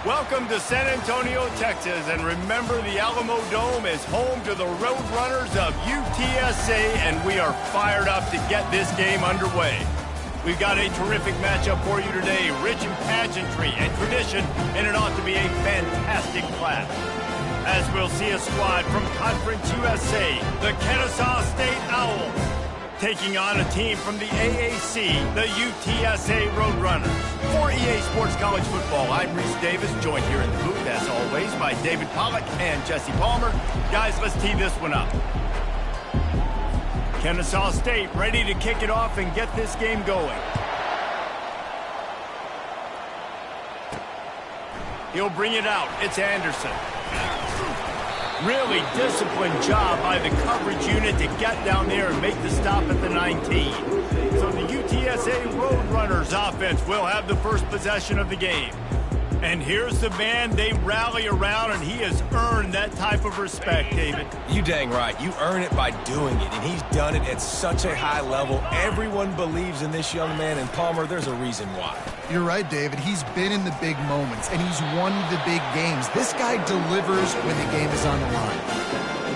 Welcome to San Antonio, Texas, and remember the Alamo Dome is home to the Roadrunners of UTSA, and we are fired up to get this game underway. We've got a terrific matchup for you today, rich in pageantry and tradition, and it ought to be a fantastic clash. As we'll see a squad from Conference USA, the Kennesaw State Owls, taking on a team from the AAC, the UTSA Roadrunners. For EA Sports College Football, I'm Reese Davis, joined here in the booth, as always, by David Pollack and Jesse Palmer. Guys, let's tee this one up. Kennesaw State ready to kick it off and get this game going. He'll bring it out. It's Anderson. Really disciplined job by the coverage unit to get down there and make the stop at the 19. So the UTSA Roadrunners offense will have the first possession of the game. And here's the man they rally around, and he has earned that type of respect, David. You dang right. You earn it by doing it, and he's done it at such a high level. Everyone believes in this young man, and Palmer, there's a reason why. You're right, David. He's been in the big moments, and he's won the big games. This guy delivers when the game is on the line.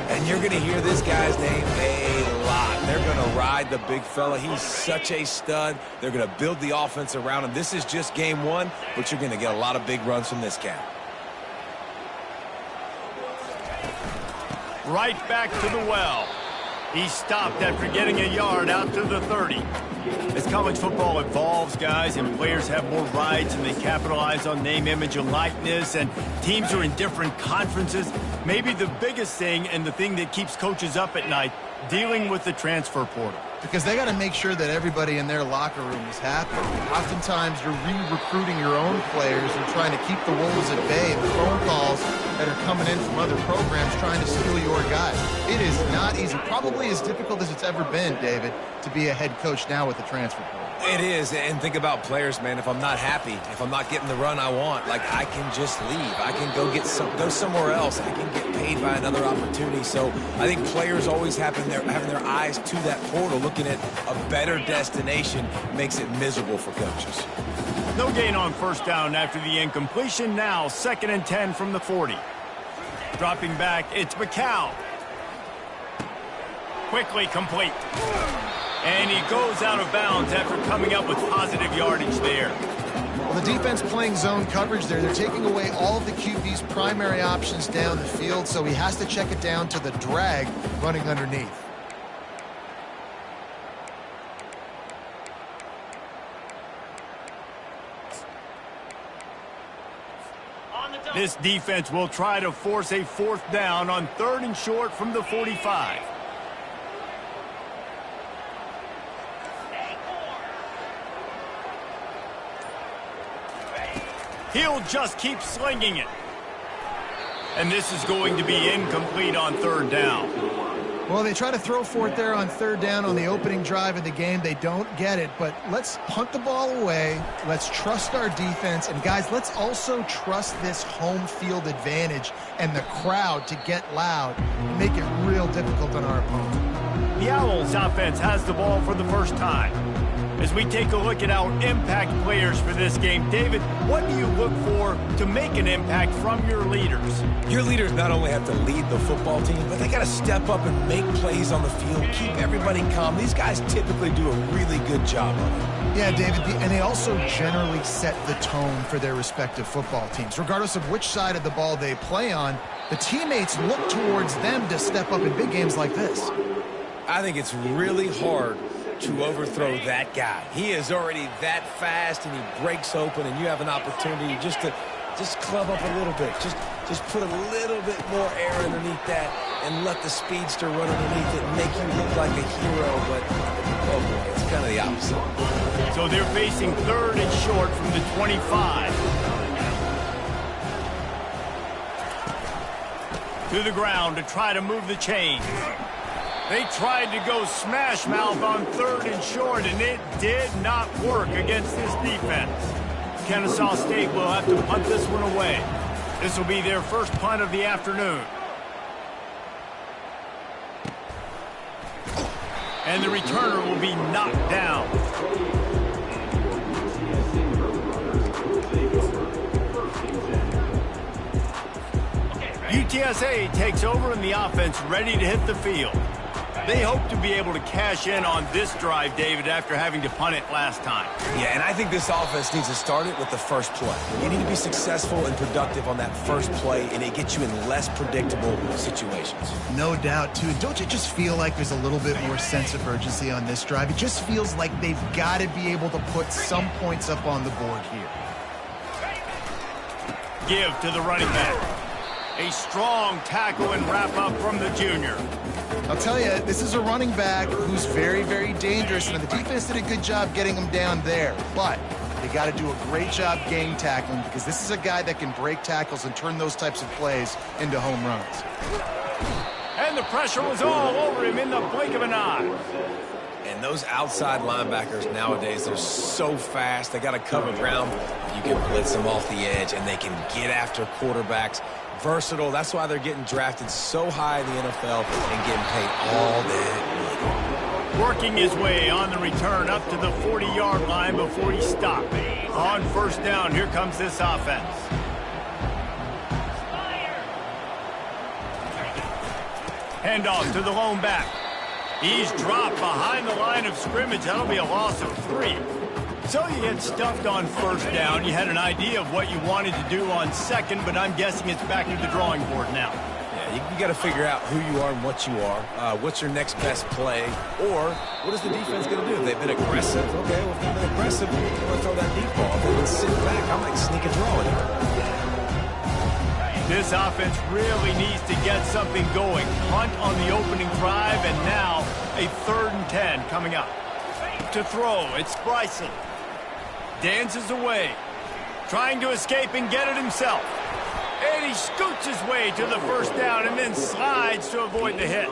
And you're going to hear this guy's name a lot. They're going to ride the big fella. He's such a stud. They're going to build the offense around him. This is just game one, but you're going to get a lot of big runs from this cat. Right back to the well. He stopped after getting a yard out to the 30. As college football evolves, guys, and players have more rights and they capitalize on name, image, and likeness, and teams are in different conferences, maybe the biggest thing and the thing that keeps coaches up at night, dealing with the transfer portal. Because they got to make sure that everybody in their locker room is happy. Oftentimes, you're re-recruiting your own players and trying to keep the wolves at bay, and the phone calls that are coming in from other programs trying to steal your guys. It is not easy. Probably as difficult as it's ever been, David, to be a head coach now with the transfer portal. It is, and think about players, man. If I'm not happy, if I'm not getting the run I want, like, I can just leave. I can go somewhere else. I can get paid by another opportunity. So I think players always having their eyes to that portal, looking at a better destination, makes it miserable for coaches. No gain on first down after the incompletion. Now 2nd and 10 from the 40. Dropping back, it's McCown. Quickly complete. And he goes out of bounds after coming up with positive yardage there. Well, the defense playing zone coverage there. They're taking away all of the QB's primary options down the field, so he has to check it down to the drag running underneath. This defense will try to force a 4th down on 3rd and short from the 45. He'll just keep slinging it. And this is going to be incomplete on 3rd down. Well, they try to throw for it there on 3rd down on the opening drive of the game. They don't get it, but let's punt the ball away. Let's trust our defense. And, guys, let's also trust this home field advantage and the crowd to get loud and make it real difficult on our opponent. The Owls offense has the ball for the first time. As we take a look at our impact players for this game, David, what do you look for to make an impact from your leaders? Your leaders not only have to lead the football team, but they got to step up and make plays on the field, keep everybody calm. These guys typically do a really good job of it. Yeah, David, and they also generally set the tone for their respective football teams. Regardless of which side of the ball they play on, the teammates look towards them to step up in big games like this. I think it's really hard to overthrow that guy. He is already that fast, and he breaks open, and you have an opportunity just to club up a little bit. Just put a little bit more air underneath that and let the speedster run underneath it and make you look like a hero, but oh boy, it's kind of the opposite. So they're facing 3rd and short from the 25. To the ground to try to move the chains. They tried to go smash mouth on 3rd and short, and it did not work against this defense. Kennesaw State will have to punt this one away. This will be their first punt of the afternoon. And the returner will be knocked down. UTSA takes over in the offense, ready to hit the field. They hope to be able to cash in on this drive, David, after having to punt it last time. Yeah, and I think this offense needs to start it with the first play. You need to be successful and productive on that first play, and it gets you in less predictable situations. No doubt, too. Don't you just feel like there's a little bit more sense of urgency on this drive? It just feels like they've got to be able to put some points up on the board here. Give to the running back. A strong tackle and wrap-up from the junior. I'll tell you, this is a running back who's very, very dangerous, and the defense did a good job getting him down there. But they got to do a great job gang tackling, because this is a guy that can break tackles and turn those types of plays into home runs. And the pressure was all over him in the blink of an eye. And those outside linebackers nowadays, they're so fast. They got to cover ground. You can blitz them off the edge, and they can get after quarterbacks. Versatile. That's why they're getting drafted so high in the NFL and getting paid all that money. Working his way on the return up to the 40-yard line before he stopped. On first down, here comes this offense. Handoff to the lone back. He's dropped behind the line of scrimmage. That'll be a loss of 3. So you get stuffed on first down. You had an idea of what you wanted to do on second, but I'm guessing it's back to the drawing board now. Yeah, you got to figure out who you are and what you are. What's your next best play? Or what is the defense going to do? If they've been aggressive, okay, well, if they've been aggressive, I'm going to throw that deep ball. If they've been sitting back, I might sneak a draw in here. This offense really needs to get something going. Punt on the opening drive, and now a 3rd and 10 coming up. To throw, it's Bryson. Dances away, trying to escape and get it himself. And he scoots his way to the first down and then slides to avoid the hit.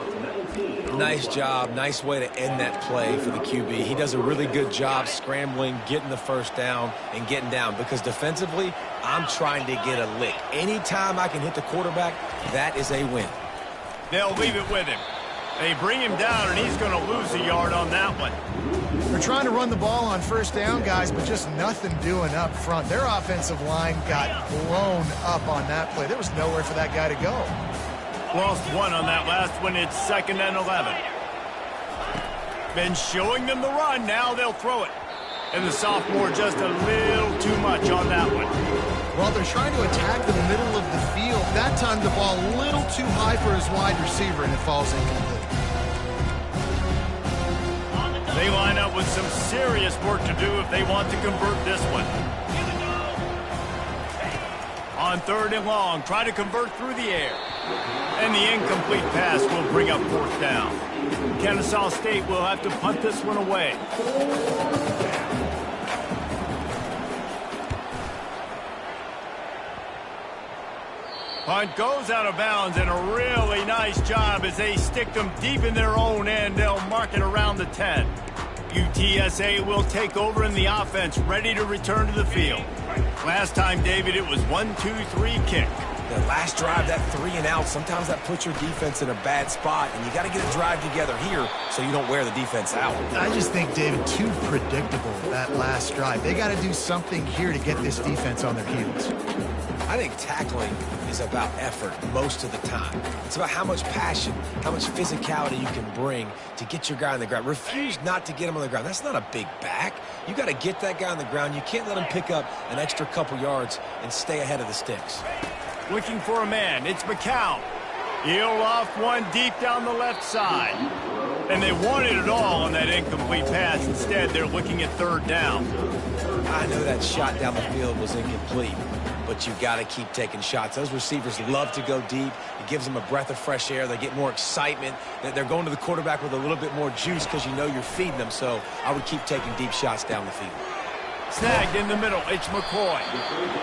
Nice job. Nice way to end that play for the QB. He does a really good job scrambling, getting the first down, and getting down. Because defensively, I'm trying to get a lick. Anytime I can hit the quarterback, that is a win. They'll leave it with him. They bring him down, and he's going to lose a yard on that one. They're trying to run the ball on first down, guys, but just nothing doing up front. Their offensive line got blown up on that play. There was nowhere for that guy to go. Lost 1 on that last one. It's 2nd and 11. Been showing them the run. Now they'll throw it. And the sophomore just a little too much on that one. Well, they're trying to attack the middle of the field. That time the ball a little too high for his wide receiver, and it falls incomplete. They line up with some serious work to do if they want to convert this one. On 3rd and long, try to convert through the air. And the incomplete pass will bring up 4th down. Kennesaw State will have to punt this one away. Punt goes out of bounds, and a really nice job as they stick them deep in their own end. They'll mark it around the 10. UTSA will take over in the offense, ready to return to the field. Last time, David, it was 1-2-3 kick. The last drive, that 3 and out, sometimes that puts your defense in a bad spot, and you got to get a drive together here so you don't wear the defense out. I just think, David, too predictable, that last drive. They got to do something here to get this defense on their heels. I think tackling is about effort most of the time. It's about how much passion, how much physicality you can bring to get your guy on the ground. Refuse not to get him on the ground. That's not a big back. You got to get that guy on the ground. You can't let him pick up an extra couple yards and stay ahead of the sticks. Looking for a man. It's McCown. He'll off one deep down the left side. And they wanted it all on that incomplete pass. Instead, they're looking at 3rd down. I know that shot down the field was incomplete, but you got to keep taking shots. Those receivers love to go deep. It gives them a breath of fresh air. They get more excitement. They're going to the quarterback with a little bit more juice because you know you're feeding them. So I would keep taking deep shots down the field. Snagged in the middle. It's McCoy.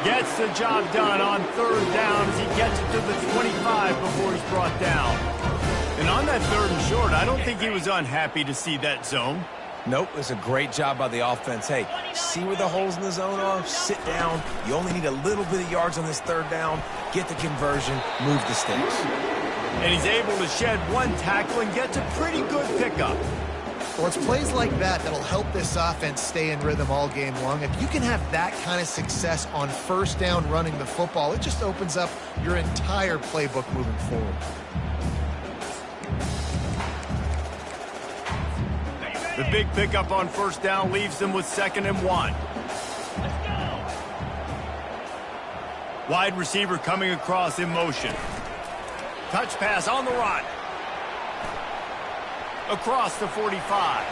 Gets the job done on 3rd down as he gets it to the 25 before he's brought down. And on that 3rd and short, I don't think he was unhappy to see that zone. Nope, it's a great job by the offense. Hey, see where the holes in the zone are? Sit down. You only need a little bit of yards on this 3rd down. Get the conversion. Move the sticks. And he's able to shed 1 tackle and gets a pretty good pickup. Well, it's plays like that that'll help this offense stay in rhythm all game long. If you can have that kind of success on first down running the football, it just opens up your entire playbook moving forward. The big pickup on first down leaves them with 2nd and 1. Wide receiver coming across in motion. Touch pass on the run. Across the 45.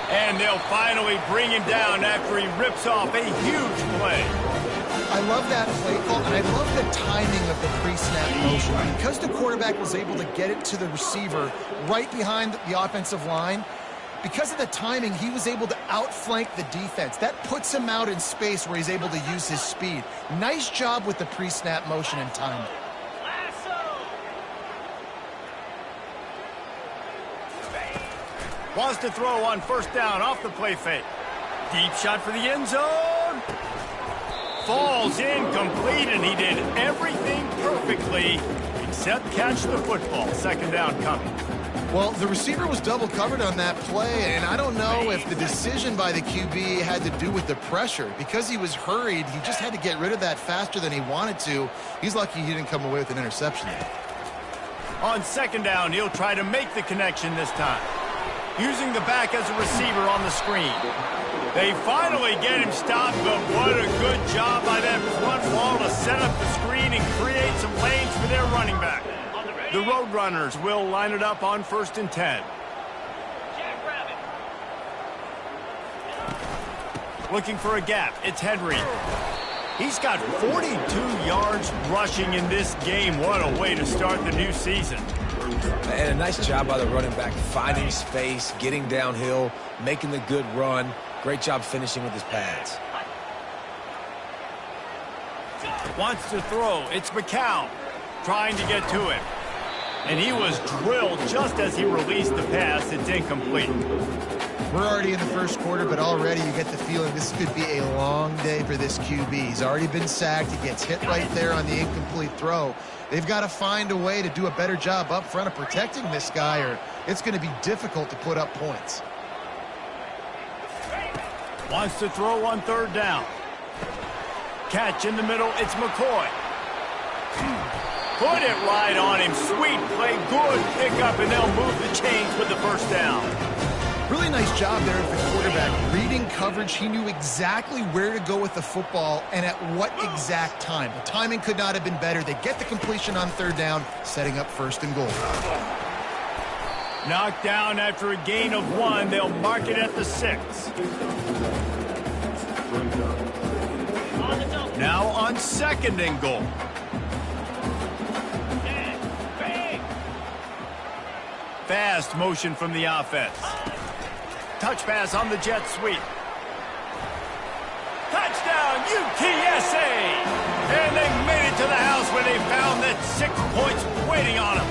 And they'll finally bring him down after he rips off a huge play. I love that play call, and I love the timing of the pre-snap motion. Because the quarterback was able to get it to the receiver right behind the offensive line, because of the timing, he was able to outflank the defense. That puts him out in space where he's able to use his speed. Nice job with the pre-snap motion and timing. Wants to throw on first down off the play fake. Deep shot for the end zone. Falls incomplete, and he did everything perfectly except catch the football. 2nd down coming. Well, the receiver was double covered on that play, and I don't know if the decision by the QB had to do with the pressure. Because he was hurried, he just had to get rid of that faster than he wanted to. He's lucky he didn't come away with an interception there. On 2nd down, he'll try to make the connection this time. Using the back as a receiver on the screen. They finally get him stopped, but what a good job by that front wall to set up the screen and create some lanes for their running back. The Roadrunners will line it up on 1st and 10. Looking for a gap. It's Henry. He's got 42 yards rushing in this game. What a way to start the new season. And a nice job by the running back, finding space, getting downhill, making the good run. Great job finishing with his pads. Wants to throw. It's McCown trying to get to him. And he was drilled just as he released the pass. It's incomplete. We're already in the first quarter, but already you get the feeling this could be a long day for this QB. He's already been sacked. He gets hit right there on the incomplete throw. They've got to find a way to do a better job up front of protecting this guy, or it's going to be difficult to put up points. Wants to throw on 3rd down. Catch in the middle. It's McCoy. Put it right on him. Sweet play. Good pickup, and they'll move the chains with the first down. Really nice job there of the quarterback. Reading coverage, he knew exactly where to go with the football and at what exact time. The timing could not have been better. They get the completion on 3rd down, setting up 1st and goal. Knocked down after a gain of 1. They'll mark it at the 6. Now on 2nd and goal. Fast motion from the offense. Touch pass on the jet sweep. Touchdown, UTSA! And they made it to the house where they found that 6 points waiting on them.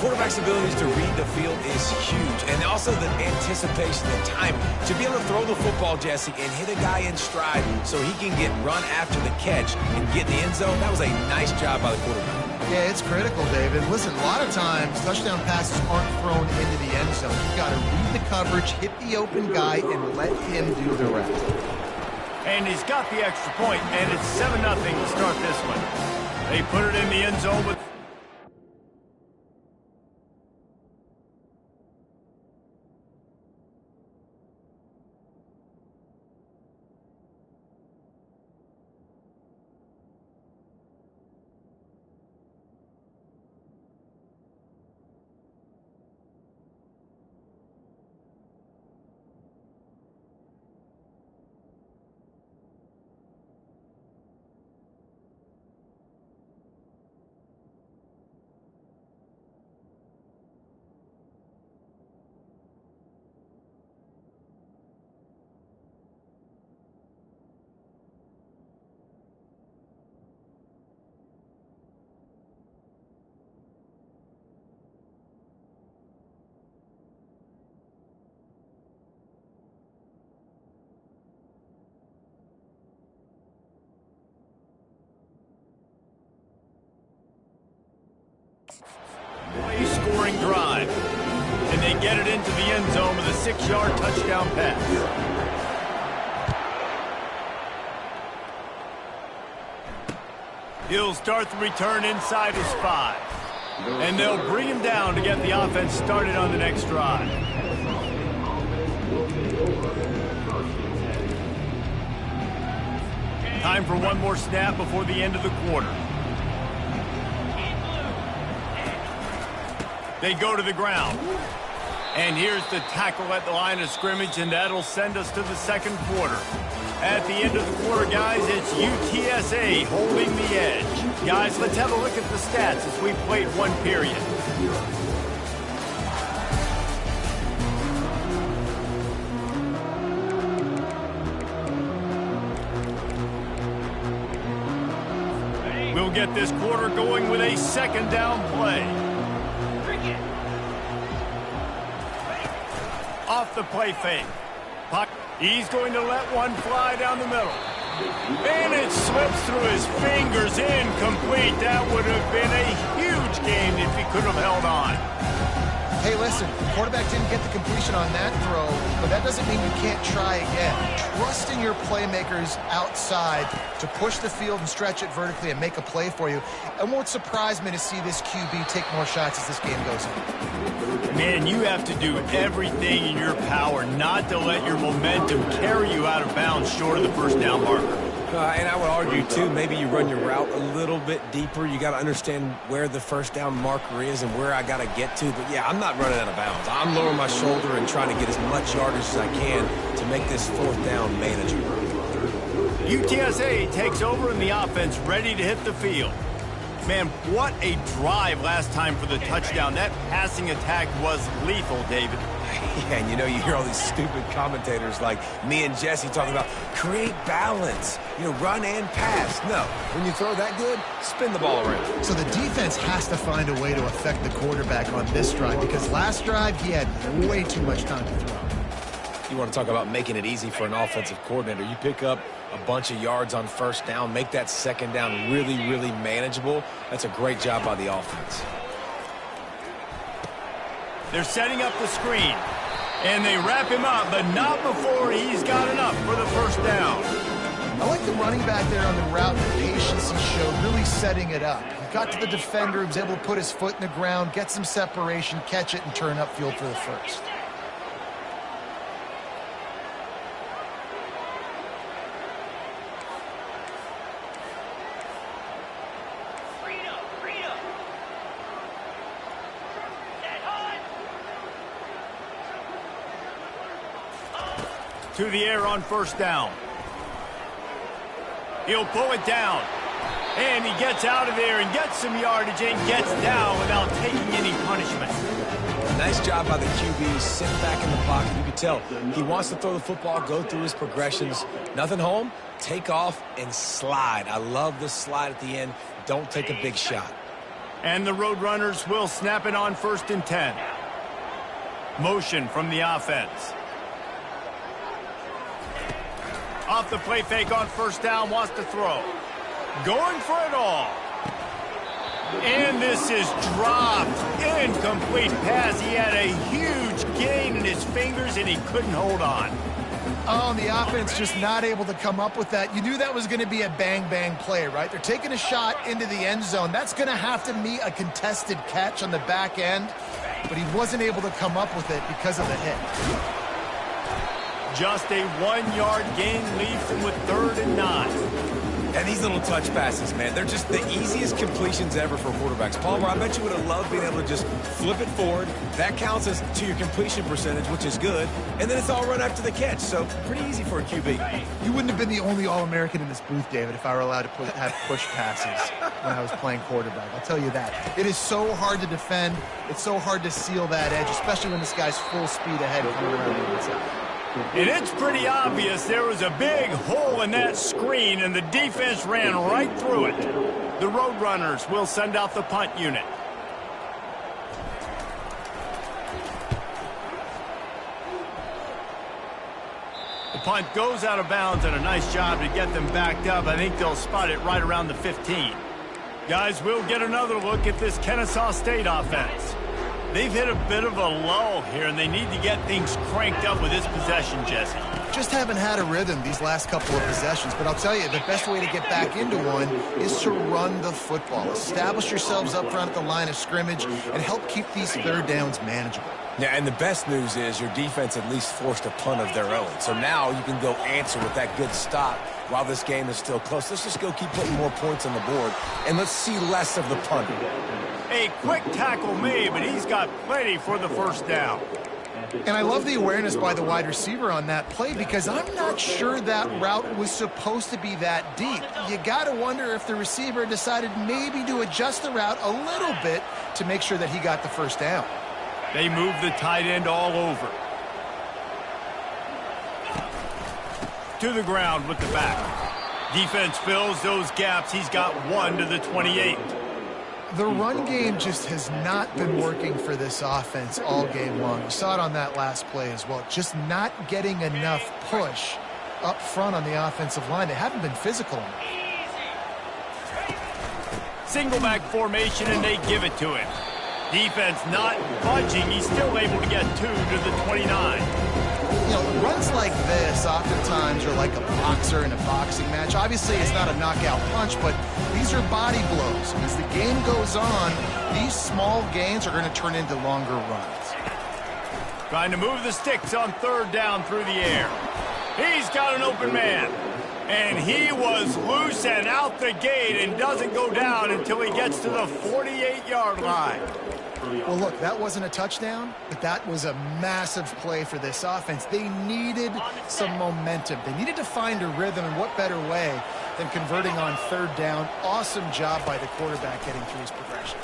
Quarterback's abilities to read the field is huge, and also the anticipation, the time to be able to throw the football, Jesse, and hit a guy in stride so he can get run after the catch and get in the end zone. That was a nice job by the quarterback. Yeah, it's critical, David. Listen, a lot of times touchdown passes aren't thrown into the end zone. You've got to read the coverage, hit the open guy, and let him do the rest. And he's got the extra point, and it's 7-0 to start this one. They put it in the end zone with... Play scoring drive. and they get it into the end zone with a 6-yard touchdown pass. He'll start the return inside his 5. And they'll bring him down to get the offense started on the next drive. Time for one more snap before the end of the quarter. They go to the ground. And here's the tackle at the line of scrimmage, and that'll send us to the second quarter. At the end of the quarter, guys, it's UTSA holding the edge. Guys, let's have a look at the stats as we played one period. We'll get this quarter going with a second down play. Off the play fake. He's going to let one fly down the middle. And it slips through his fingers, incomplete. That would have been a huge gain if he could have held on. Hey, listen, the quarterback didn't get the completion on that throw, but that doesn't mean you can't try again. Trust in your playmakers outside to push the field and stretch it vertically and make a play for you. It won't surprise me to see this QB take more shots as this game goes on. Man, you have to do everything in your power not to let your momentum carry you out of bounds short of the first down marker. And I would argue, too, maybe you run your route a little bit deeper. You got to understand where the first down marker is and where I got to get to. But, yeah, I'm not running out of bounds. I'm lowering my shoulder and trying to get as much yardage as I can to make this fourth down manageable. UTSA takes over in the offense, ready to hit the field. Man, what a drive last time for the touchdown. That passing attack was lethal, David. Yeah, and you hear all these stupid commentators like me and Jesse talking about create balance, run and pass. No, when you throw that good, spin the ball around. So the defense has to find a way to affect the quarterback on this drive because last drive he had way too much time to throw. You want to talk about making it easy for an offensive coordinator. You pick up a bunch of yards on first down, make that second down really, really manageable. That's a great job by the offense. They're setting up the screen. And they wrap him up, but not before he's got enough for the first down. I like the running back there on the route, the patience he showed, really setting it up. He got to the defender, he was able to put his foot in the ground, get some separation, catch it, and turn upfield for the first. To the air on first down. He'll pull it down. And he gets out of there and gets some yardage and gets down without taking any punishment. Nice job by the QB, sitting back in the pocket. You can tell he wants to throw the football, go through his progressions. Nothing home, take off and slide. I love the slide at the end. Don't take a big shot. And the Roadrunners will snap it on 1st and 10. Motion from the offense. Off the play fake on first down, wants to throw. Going for it all. And this is dropped. Incomplete pass. He had a huge gain in his fingers, and he couldn't hold on. Oh, and the offense just not able to come up with that. You knew that was going to be a bang-bang play, right? They're taking a shot into the end zone. That's going to have to meet a contested catch on the back end, but he wasn't able to come up with it because of the hit. Just a 1-yard gain leaves him with 3rd and 9. And these little touch passes, man, they're just the easiest completions ever for quarterbacks. Palmer, I bet you would have loved being able to just flip it forward. That counts as to your completion percentage, which is good. And then it's all run after the catch, so pretty easy for a QB. You wouldn't have been the only All-American in this booth, David, if I were allowed to have push passes when I was playing quarterback. I'll tell you that. It is so hard to defend. It's so hard to seal that edge, especially when this guy's full speed ahead coming around the inside. And it's pretty obvious there was a big hole in that screen, and the defense ran right through it. The Roadrunners will send out the punt unit. The punt goes out of bounds, and a nice job to get them backed up. I think they'll spot it right around the 15. Guys, we'll get another look at this Kennesaw State offense. They've hit a bit of a lull here, and they need to get things cranked up with this possession, Jesse. Just haven't had a rhythm these last couple of possessions, but I'll tell you, the best way to get back into one is to run the football. Establish yourselves up front at the line of scrimmage and help keep these third downs manageable. Yeah, and the best news is your defense at least forced a punt of their own. So now you can go answer with that good stop while this game is still close. Let's just go keep putting more points on the board, and let's see less of the punt. A quick tackle made, but he's got plenty for the first down. And I love the awareness by the wide receiver on that play because I'm not sure that route was supposed to be that deep. You got to wonder if the receiver decided maybe to adjust the route a little bit to make sure that he got the first down. They move the tight end all over. To the ground with the back. Defense fills those gaps. He's got 1 to the 28. The run game just has not been working for this offense all game long. You saw it on that last play as well. Just not getting enough push up front on the offensive line. They haven't been physical enough. Single back formation, and they give it to him. Defense not budging. He's still able to get 2 to the 29. You know, runs like this oftentimes are like a boxer in a boxing match. Obviously, it's not a knockout punch, but these are body blows. And as the game goes on, these small gains are going to turn into longer runs. Trying to move the sticks on third down through the air. He's got an open man. And he was loose and out the gate and doesn't go down until he gets to the 48-yard line. Well, look, that wasn't a touchdown, but that was a massive play for this offense. They needed some momentum. They needed to find a rhythm, and what better way than converting on third down. Awesome job by the quarterback getting through his progression.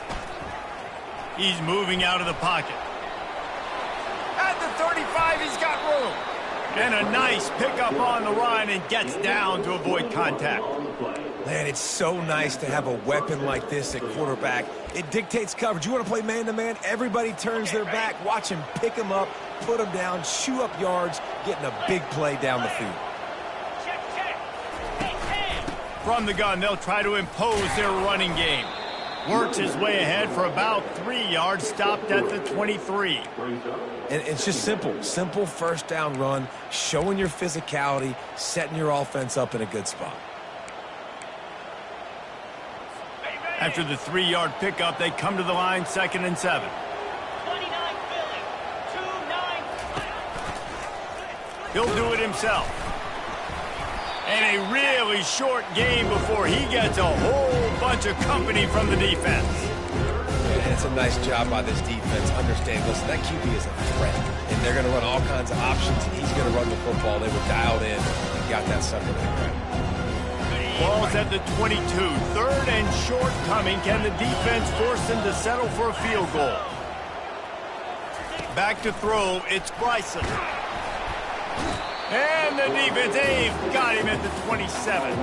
He's moving out of the pocket. At the 35, he's got room. And a nice pickup on the run and gets down to avoid contact. Man, it's so nice to have a weapon like this at quarterback. It dictates coverage. You want to play man-to-man? Everybody turns their back. Watch him pick him up, put him down, chew up yards, getting a big play down the field. From the gun, they'll try to impose their running game. Works his way ahead for about 3 yards, stopped at the 23. And it's just simple first down run, showing your physicality, setting your offense up in a good spot. After the 3-yard pickup, they come to the line, 2nd and 7. He'll do it himself. And a really short game before he gets a whole bunch of company from the defense. And it's a nice job by this defense. Understand, listen, that QB is a threat. And they're going to run all kinds of options, and he's going to run the football. They were dialed in and got that sucker there. Ball's at the 22. 3rd and short coming. Can the defense force them to settle for a field goal? Back to throw. It's Bryson. And the defense, they've got him at the 27.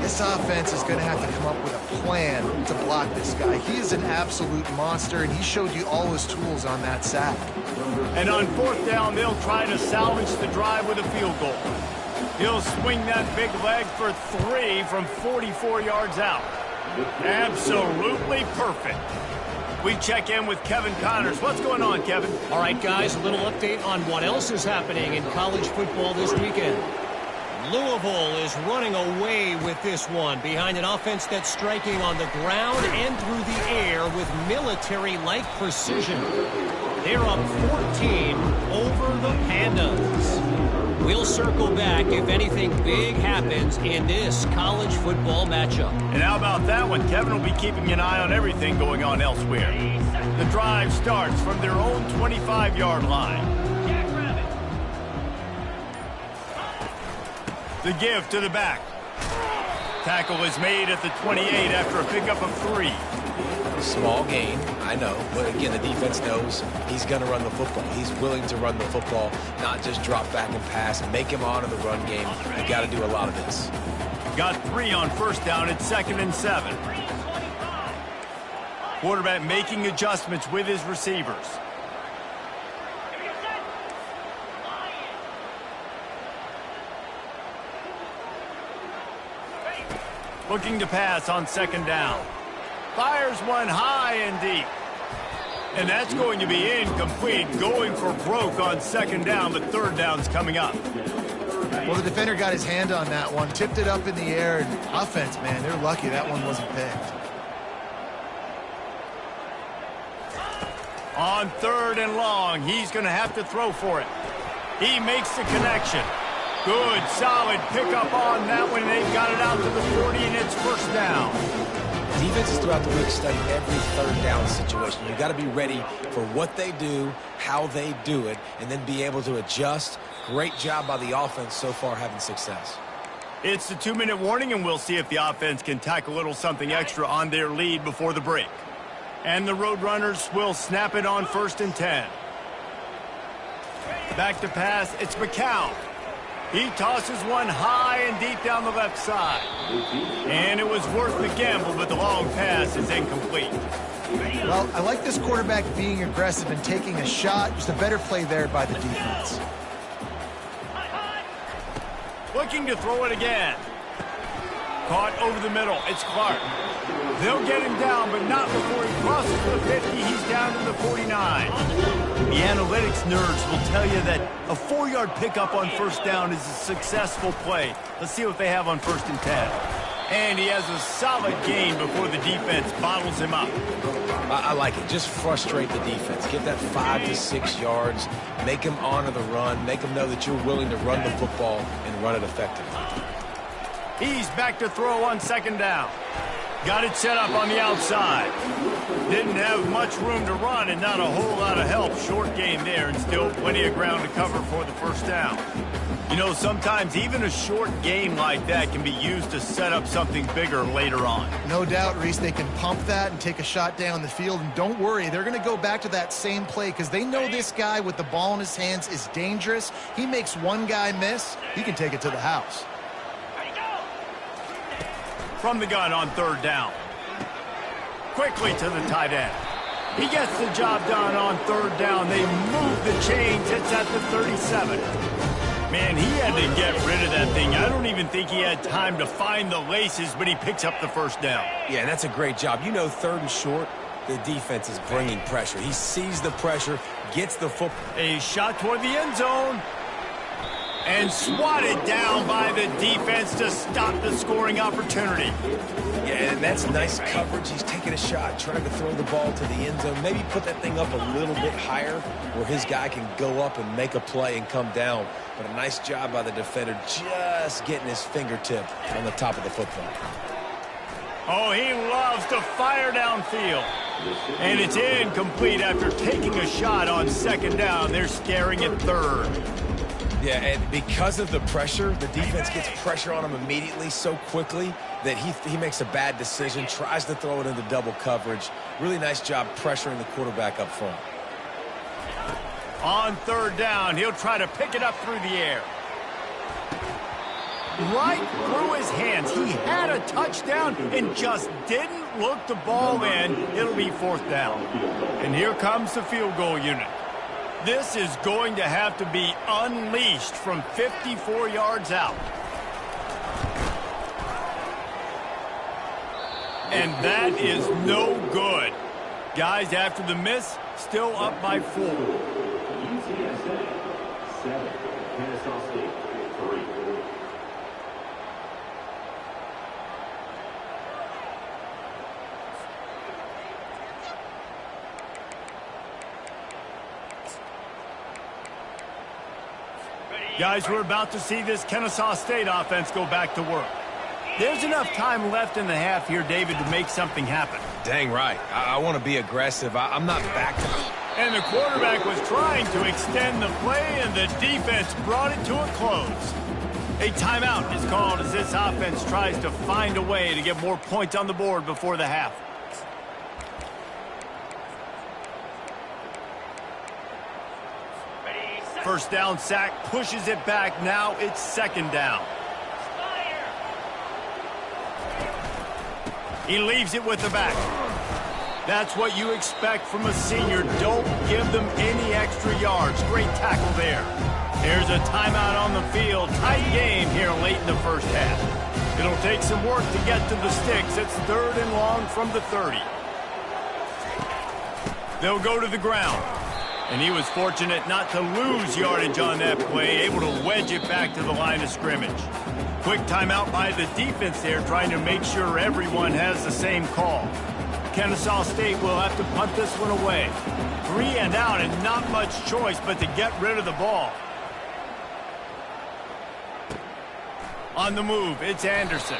This offense is going to have to come up with a plan to block this guy. He is an absolute monster, and he showed you all his tools on that sack. And on 4th down, they'll try to salvage the drive with a field goal. He'll swing that big leg for 3 from 44 yards out. Absolutely perfect. We check in with Kevin Connors. What's going on, Kevin? All right, guys, a little update on what else is happening in college football this weekend. Louisville is running away with this one behind an offense that's striking on the ground and through the air with military-like precision. They're up 14 over the Pandas. We'll circle back if anything big happens in this college football matchup. And how about that one? Kevin will be keeping an eye on everything going on elsewhere. The drive starts from their own 25-yard line. The give to the back. Tackle is made at the 28 after a pickup of 3. Small gain, I know. But again, the defense knows he's going to run the football. He's willing to run the football, not just drop back and pass and make him honor the run game. You got to do a lot of this. Got 3 on 1st down. It's 2nd and 7. Quarterback making adjustments with his receivers. Looking to pass on 2nd down. Fires one high and deep. And that's going to be incomplete, going for broke on second down, but third down's coming up. Well, the defender got his hand on that one, tipped it up in the air, and offense, man, they're lucky that one wasn't picked. On third and long, he's going to have to throw for it. He makes the connection. Good, solid pickup on that one. They've got it out to the 40, and it's first down. Defenses throughout the week study every third down situation. You got to be ready for what they do, how they do it, and then be able to adjust. Great job by the offense so far having success. It's the 2-minute warning, and we'll see if the offense can tack a little something extra on their lead before the break. And the Roadrunners will snap it on 1st and 10. Back to pass, it's McCown. He tosses one high and deep down the left side. And it was worth the gamble, but the long pass is incomplete. Well, I like this quarterback being aggressive and taking a shot. Just a better play there by the defense. Looking to throw it again. Caught over the middle. It's Clark. They'll get him down, but not before he crosses the 50. He's down to the 49. The analytics nerds will tell you that a 4-yard pickup on first down is a successful play. Let's see what they have on 1st and 10. And he has a solid gain before the defense bottles him up. I like it. Just frustrate the defense. Get that 5 to 6 yards. Make them honor the run. Make them know that you're willing to run the football and run it effectively. He's back to throw on second down. Got it set up on the outside. Didn't have much room to run and not a whole lot of help. Short game there and still plenty of ground to cover for the first down. You know, sometimes even a short game like that can be used to set up something bigger later on. No doubt, Reese, they can pump that and take a shot down the field. And don't worry, they're going to go back to that same play because they know this guy with the ball in his hands is dangerous. He makes one guy miss, he can take it to the house. From the gun on third down. Quickly to the tight end. He gets the job done on third down. They move the chains. It's at the 37. Man, he had to get rid of that thing. I don't even think he had time to find the laces, but he picks up the first down. Yeah, that's a great job. You know, third and short, the defense is bringing pressure. He sees the pressure, gets the football. A shot toward the end zone. And swatted down by the defense to stop the scoring opportunity. Yeah, and that's nice coverage. He's taking a shot, trying to throw the ball to the end zone. Maybe put that thing up a little bit higher where his guy can go up and make a play and come down. But a nice job by the defender just getting his fingertip on the top of the football. Oh, he loves to fire downfield. And it's incomplete after taking a shot on second down. They're staring at third. Yeah, and because of the pressure, the defense gets pressure on him immediately so quickly that he makes a bad decision, tries to throw it into double coverage. Really nice job pressuring the quarterback up front. On third down, he'll try to pick it up through the air. Right through his hands. He had a touchdown and just didn't look the ball in. It'll be fourth down. And here comes the field goal unit. This is going to have to be unleashed from 54 yards out. And that is no good. Guys, after the miss, still up by 4. UTSA 7, Kennesaw State 3. Guys, we're about to see this Kennesaw State offense go back to work. There's enough time left in the half here, David, to make something happen. Dang right. I want to be aggressive. I'm not back to it. And the quarterback was trying to extend the play, and the defense brought it to a close. A timeout is called as this offense tries to find a way to get more points on the board before the half. First down sack, pushes it back. Now it's second down. He leaves it with the back. That's what you expect from a senior. Don't give them any extra yards. Great tackle there. There's a timeout on the field. Tight game here late in the first half. It'll take some work to get to the sticks. It's third and long from the 30. They'll go to the ground. And he was fortunate not to lose yardage on that play, able to wedge it back to the line of scrimmage. Quick timeout by the defense there, trying to make sure everyone has the same call. Kennesaw State will have to punt this one away. 3 and out, and not much choice but to get rid of the ball. On the move, it's Anderson.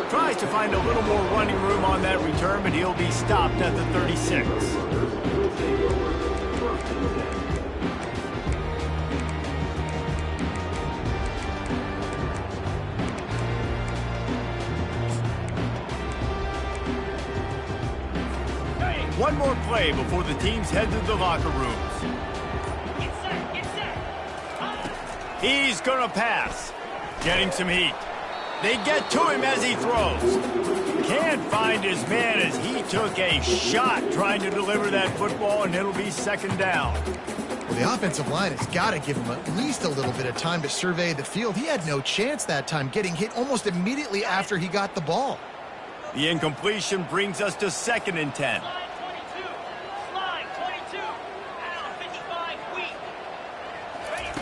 Tries to find a little more running room on that return, but he'll be stopped at the 36. One more play before the teams head to the locker rooms. He's going to pass. Getting some heat. They get to him as he throws. Can't find his man as he took a shot trying to deliver that football, and it'll be second down. Well, the offensive line has got to give him at least a little bit of time to survey the field. He had no chance that time, getting hit almost immediately after he got the ball. The incompletion brings us to 2nd and 10.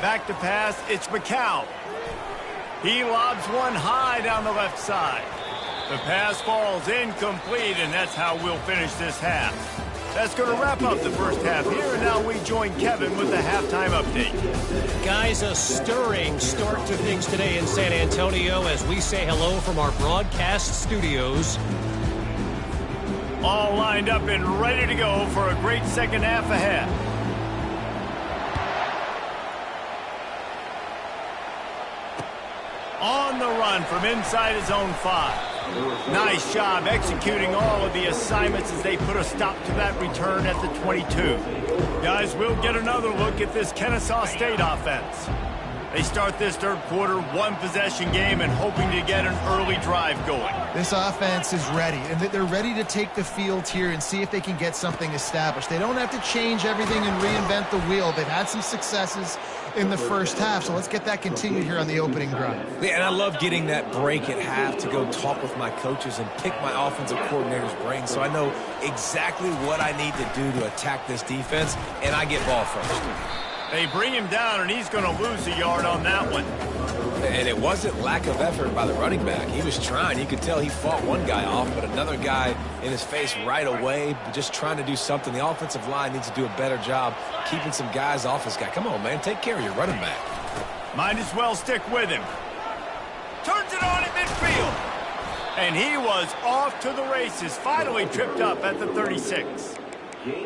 Back to pass, it's McCown. He lobs one high down the left side. The pass falls incomplete, and that's how we'll finish this half. That's going to wrap up the first half here, and now we join Kevin with the halftime update. Guys, a stirring start to things today in San Antonio as we say hello from our broadcast studios. All lined up and ready to go for a great second half ahead. On the run from inside his own 5. Nice job executing all of the assignments as they put a stop to that return at the 22. Guys, we'll get another look at this Kennesaw State offense. They start this third quarter, one-possession game, and hoping to get an early drive going. This offense is ready, and they're ready to take the field here and see if they can get something established. They don't have to change everything and reinvent the wheel. They've had some successes in the first half, so let's get that continued here on the opening drive. Yeah, and I love getting that break at half to go talk with my coaches and pick my offensive coordinator's brain so I know exactly what I need to do to attack this defense, and I get ball first. They bring him down, and he's going to lose a yard on that one. And it wasn't lack of effort by the running back. He was trying. You could tell he fought one guy off, but another guy in his face right away, just trying to do something. The offensive line needs to do a better job keeping some guys off this guy. Come on, man. Take care of your running back. Might as well stick with him. Turns it on at midfield. And he was off to the races. Finally tripped up at the 36.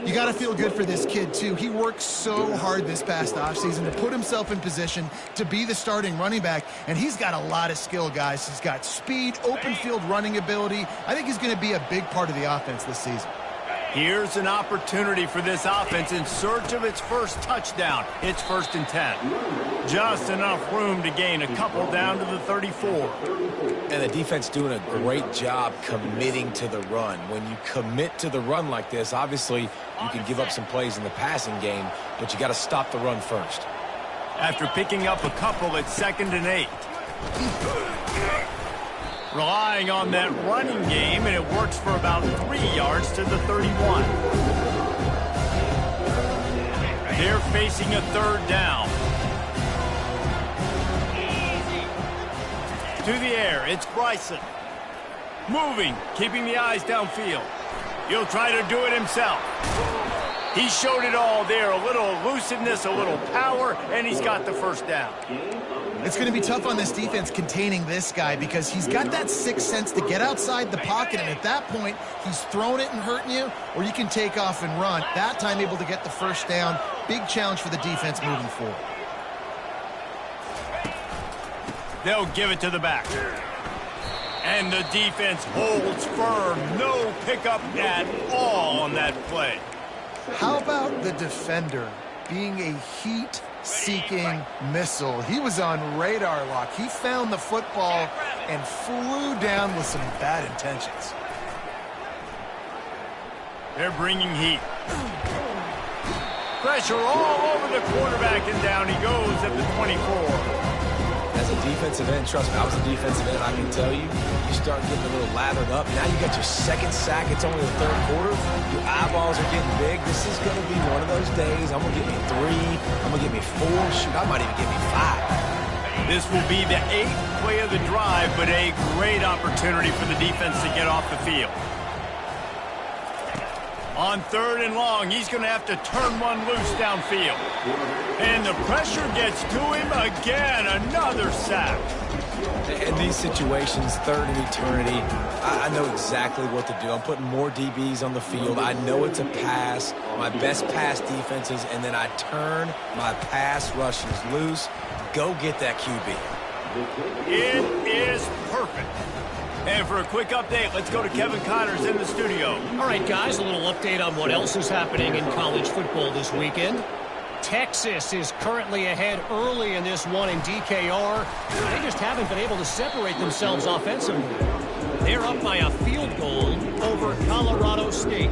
You got to feel good for this kid, too. He worked so hard this past offseason to put himself in position to be the starting running back, and he's got a lot of skill, guys. He's got speed, open field running ability. I think he's going to be a big part of the offense this season. Here's an opportunity for this offense in search of its first touchdown. It's 1st and 10. Just enough room to gain a couple down to the 34. And the defense doing a great job committing to the run. When you commit to the run like this, obviously you can give up some plays in the passing game, but you got to stop the run first. After picking up a couple, it's 2nd and 8. Relying on that running game, and it works for about 3 yards to the 31. They're facing a 3rd down. To the air, it's Bryson. Moving, keeping the eyes downfield. He'll try to do it himself. He showed it all there, a little elusiveness, a little power, and he's got the 1st down. It's going to be tough on this defense containing this guy because he's got that sixth sense to get outside the pocket, and at that point, he's throwing it and hurting you, or you can take off and run. That time able to get the 1st down. Big challenge for the defense moving forward. They'll give it to the back. And the defense holds firm. No pickup at all on that play. How about the defender being a heat-seeking missile? He was on radar lock. He found the football and flew down with some bad intentions. They're bringing heat. Pressure all over the quarterback, and down he goes at the 24. As a defensive end, trust me, I was a defensive end, I can tell you, you start getting a little lathered up. Now you got your second sack. It's only the third quarter. Your eyeballs are getting big. This is going to be one of those days. I'm going to get me 3. I'm going to get me 4. Shoot, I might even get me 5. This will be the 8th play of the drive, but a great opportunity for the defense to get off the field. On 3rd and long, he's going to have to turn one loose downfield. And the pressure gets to him again. Another sack. In these situations, 3rd and eternity, I know exactly what to do. I'm putting more DBs on the field. I know it's a pass, my best pass defenses, and then I turn my pass rushers loose. Go get that QB. It is perfect. And for a quick update, let's go to Kevin Connors in the studio. All right, guys, a little update on what else is happening in college football this weekend. Texas is currently ahead early in this one in DKR. They just haven't been able to separate themselves offensively. They're up by a field goal over Colorado State.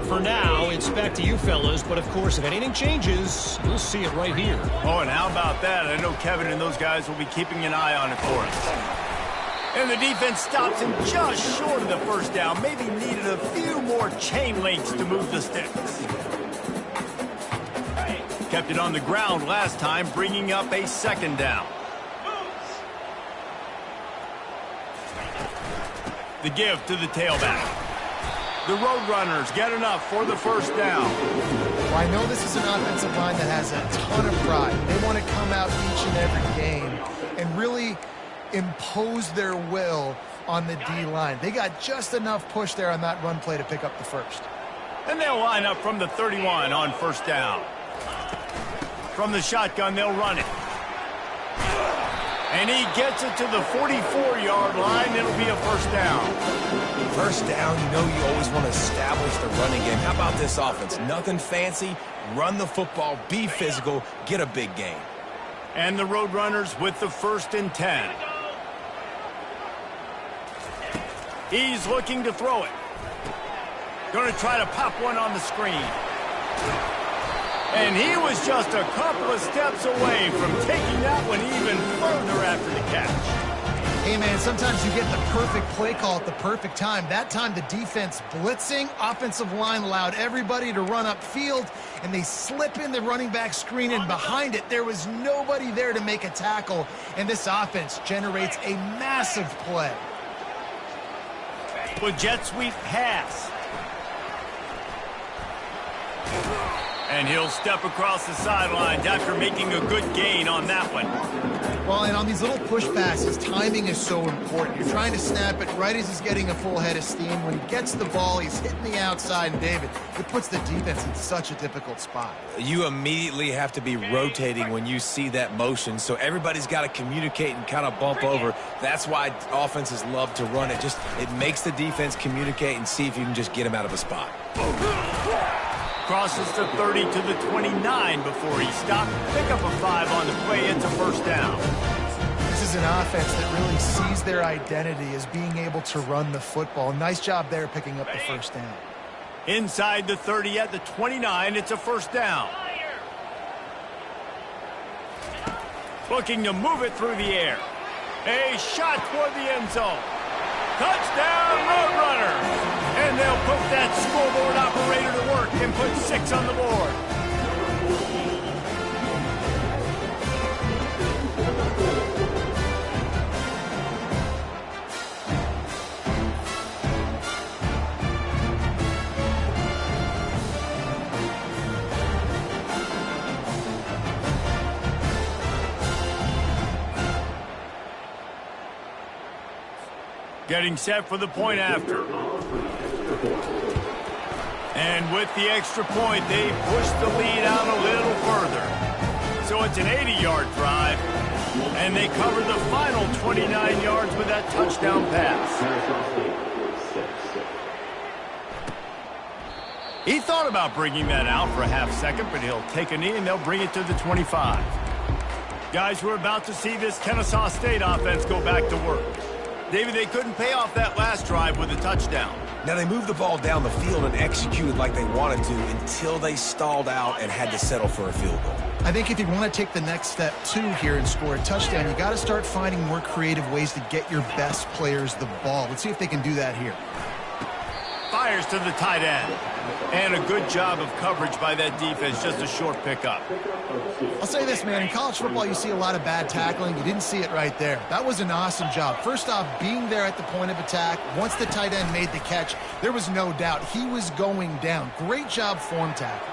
For now, it's back to you fellas, but of course, if anything changes, you'll see it right here. Oh, and how about that? I know Kevin and those guys will be keeping an eye on it for us. And the defense stops him just short of the first down. Maybe needed a few more chain links to move the sticks. Kept it on the ground last time, bringing up a 2nd down. The give to the tailback. The Roadrunners get enough for the 1st down. Well, I know this is an offensive line that has a ton of pride. They want to come out each and every game and really impose their will on the D-line. They got just enough push there on that run play to pick up the 1st. And they'll line up from the 31 on 1st down. From the shotgun, they'll run it. And he gets it to the 44-yard line. It'll be a 1st down. 1st down, you know you always want to establish the running game. How about this offense? Nothing fancy. Run the football, be physical, get a big gain. And the Roadrunners with the 1st and 10. He's looking to throw it. Going to try to pop one on the screen. And he was just a couple of steps away from taking that one even further after the catch. Hey, man, sometimes you get the perfect play call at the perfect time. That time, the defense blitzing, offensive line allowed everybody to run upfield, and they slip in the running back screen, and behind it, there was nobody there to make a tackle, and this offense generates a massive play. With jet sweep pass. And he'll step across the sidelines after making a good gain on that one. Well, and on these little push passes, timing is so important. You're trying to snap it right as he's getting a full head of steam. When he gets the ball, he's hitting the outside, and David, it puts the defense in such a difficult spot. You immediately have to be rotating when you see that motion, so everybody's got to communicate and kind of bump over. That's why offenses love to run it. It makes the defense communicate and see if you can just get him out of a spot. Crosses the 30 to the 29 before he stopped. Pick up a 5 on the play. It's a 1st down. This is an offense that really sees their identity as being able to run the football. Nice job there picking up the 1st down. Inside the 30 at the 29, it's a 1st down. Looking to move it through the air. A shot toward the end zone. Touchdown, Roadrunners! And they'll put that scoreboard operator to work and put 6 on the board. Getting set for the point after. And with the extra point, they push the lead out a little further. So it's an 80-yard drive, and they cover the final 29 yards with that touchdown pass. He thought about bringing that out for a half second, but he'll take a knee and they'll bring it to the 25. Guys, we're about to see this Kennesaw State offense go back to work. David, they couldn't pay off that last drive with a touchdown. Now, they moved the ball down the field and executed like they wanted to until they stalled out and had to settle for a field goal. I think if you want to take the next step, too, here and score a touchdown, you got to start finding more creative ways to get your best players the ball. Let's see if they can do that here. Fires to the tight end. And a good job of coverage by that defense, just a short pickup. I'll say this, man, in college football you see a lot of bad tackling. You didn't see it right there. That was an awesome job. First off, being there at the point of attack. Once the tight end made the catch, there was no doubt he was going down. Great job form tackle.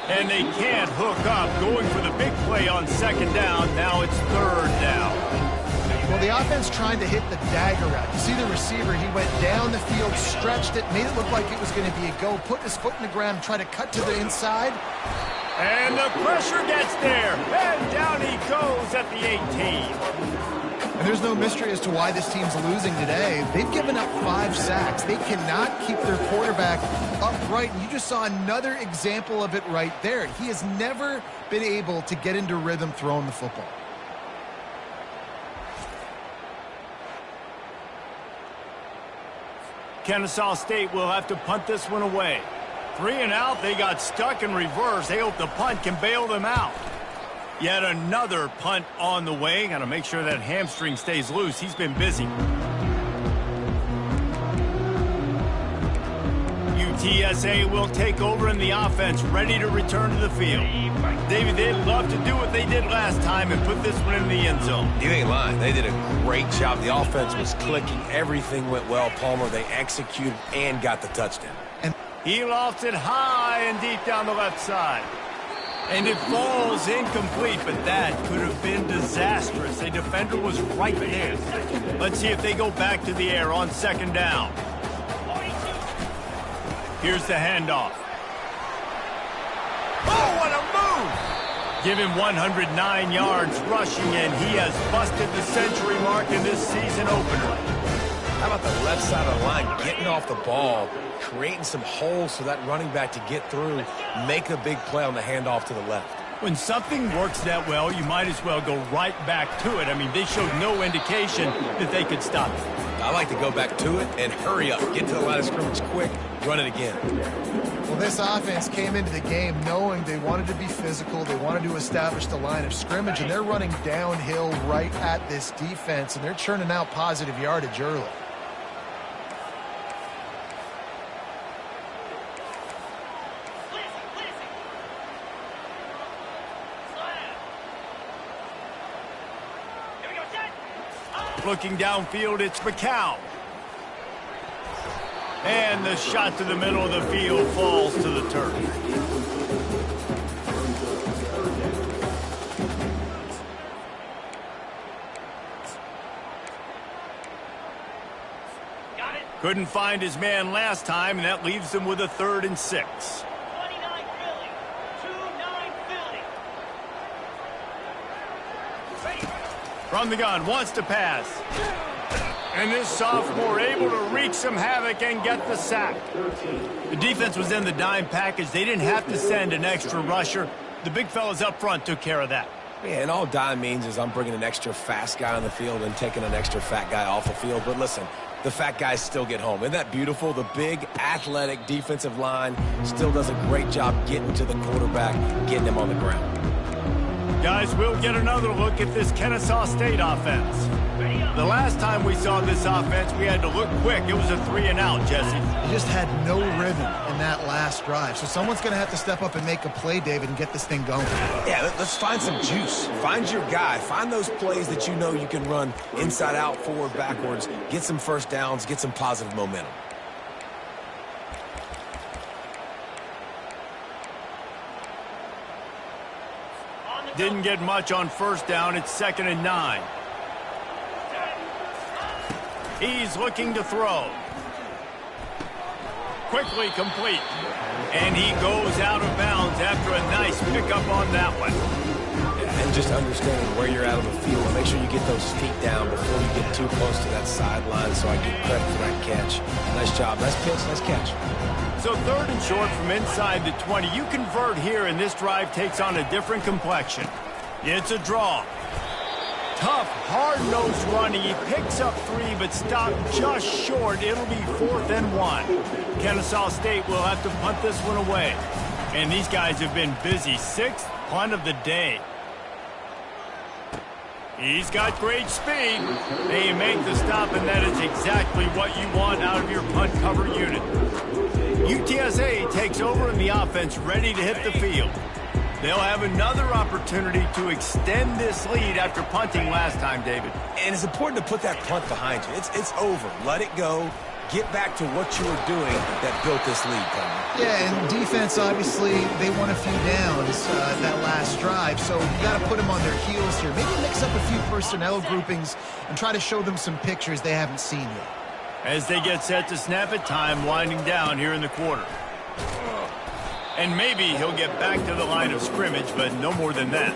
And they can't hook up, going for the big play on second down. Now it's third down. Well, the offense tried to hit the dagger route. You see the receiver, he went down the field, stretched it, made it look like it was going to be a go, put his foot in the ground, tried to cut to the inside. And the pressure gets there, and down he goes at the 18. And there's no mystery as to why this team's losing today. They've given up 5 sacks. They cannot keep their quarterback upright. And you just saw another example of it right there. He has never been able to get into rhythm throwing the football. Kennesaw State will have to punt this one away. 3 and out, they got stuck in reverse. They hope the punt can bail them out. Yet another punt on the way. Got to make sure that hamstring stays loose. He's been busy. UTSA will take over in the offense, ready to return to the field. David, they'd love to do what they did last time and put this one in the end zone. You ain't lying. They did a great job. The offense was clicking. Everything went well. Palmer, they executed and got the touchdown. And he lofts it high and deep down the left side. And it falls incomplete, but that could have been disastrous. A defender was right there. Let's see if they go back to the air on second down. Here's the handoff. Oh, what a move! Give him 109 yards rushing, and he has busted the century mark in this season opener. How about the left side of the line, getting off the ball, creating some holes for that running back to get through, make a big play on the handoff to the left. When something works that well, you might as well go right back to it. I mean, they showed no indication that they could stop it. I like to go back to it and hurry up. Get to the line of scrimmage quick, run it again. well, this offense came into the game knowing they wanted to be physical, they wanted to establish the line of scrimmage, and they're running downhill right at this defense, and they're churning out positive yardage early. Looking downfield, it's McCown. And the shot to the middle of the field falls to the turf. Couldn't find his man last time, and that leaves him with a 3rd and 6. From the gun, wants to pass. And this sophomore able to wreak some havoc and get the sack. The defense was in the dime package. They didn't have to send an extra rusher. The big fellas up front took care of that. Yeah, and all dime means is I'm bringing an extra fast guy on the field and taking an extra fat guy off the field. But listen, the fat guys still get home. Isn't that beautiful? The big, athletic defensive line still does a great job getting to the quarterback, getting him on the ground. Guys, we'll get another look at this Kennesaw State offense. The last time we saw this offense, we had to look quick. It was a 3 and out, Jesse. They just had no rhythm in that last drive. So someone's going to have to step up and make a play, David, and get this thing going. Yeah, let's find some juice. Find your guy. Find those plays that you know you can run inside out, forward, backwards. Get some first downs. Get some positive momentum. Didn't get much on first down. It's 2nd and 9. He's looking to throw. Quickly complete. And he goes out of bounds after a nice pickup on that one. Yeah, and just understanding where you're out of the field. Make sure you get those feet down before you get too close to that sideline, so I get credit for that catch. Nice job. Nice pitch. Nice catch. So 3rd and short from inside the 20. You convert here, and this drive takes on a different complexion. It's a draw. Tough, hard-nosed running. He picks up 3, but stopped just short. It'll be 4th and 1. Kennesaw State will have to punt this one away. And these guys have been busy. 6th punt of the day. He's got great speed. They make the stop, and that is exactly what you want out of your punt cover unit. UTSA takes over in the offense, ready to hit the field. They'll have another opportunity to extend this lead after punting last time, David. And it's important to put that punt behind you. It's over. Let it go. Get back to what you were doing that built this lead, Coleman. Yeah, and defense, obviously, they won a few downs that last drive, so you got to put them on their heels here. Maybe mix up a few personnel groupings and try to show them some pictures they haven't seen yet. As they get set to snap it, time winding down here in the quarter. And maybe he'll get back to the line of scrimmage, but no more than that.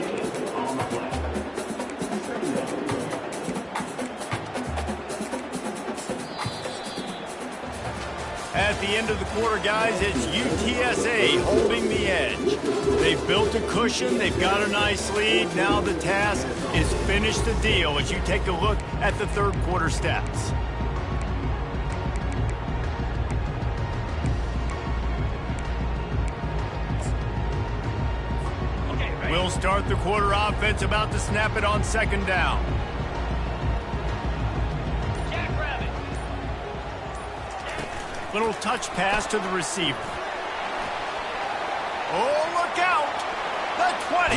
At the end of the quarter, guys, it's UTSA holding the edge. They've built a cushion. They've got a nice lead. Now the task is finish the deal as you take a look at the third quarter stats. We'll start the quarter offense, about to snap it on 2nd down. Little touch pass to the receiver. Oh, look out! The 20.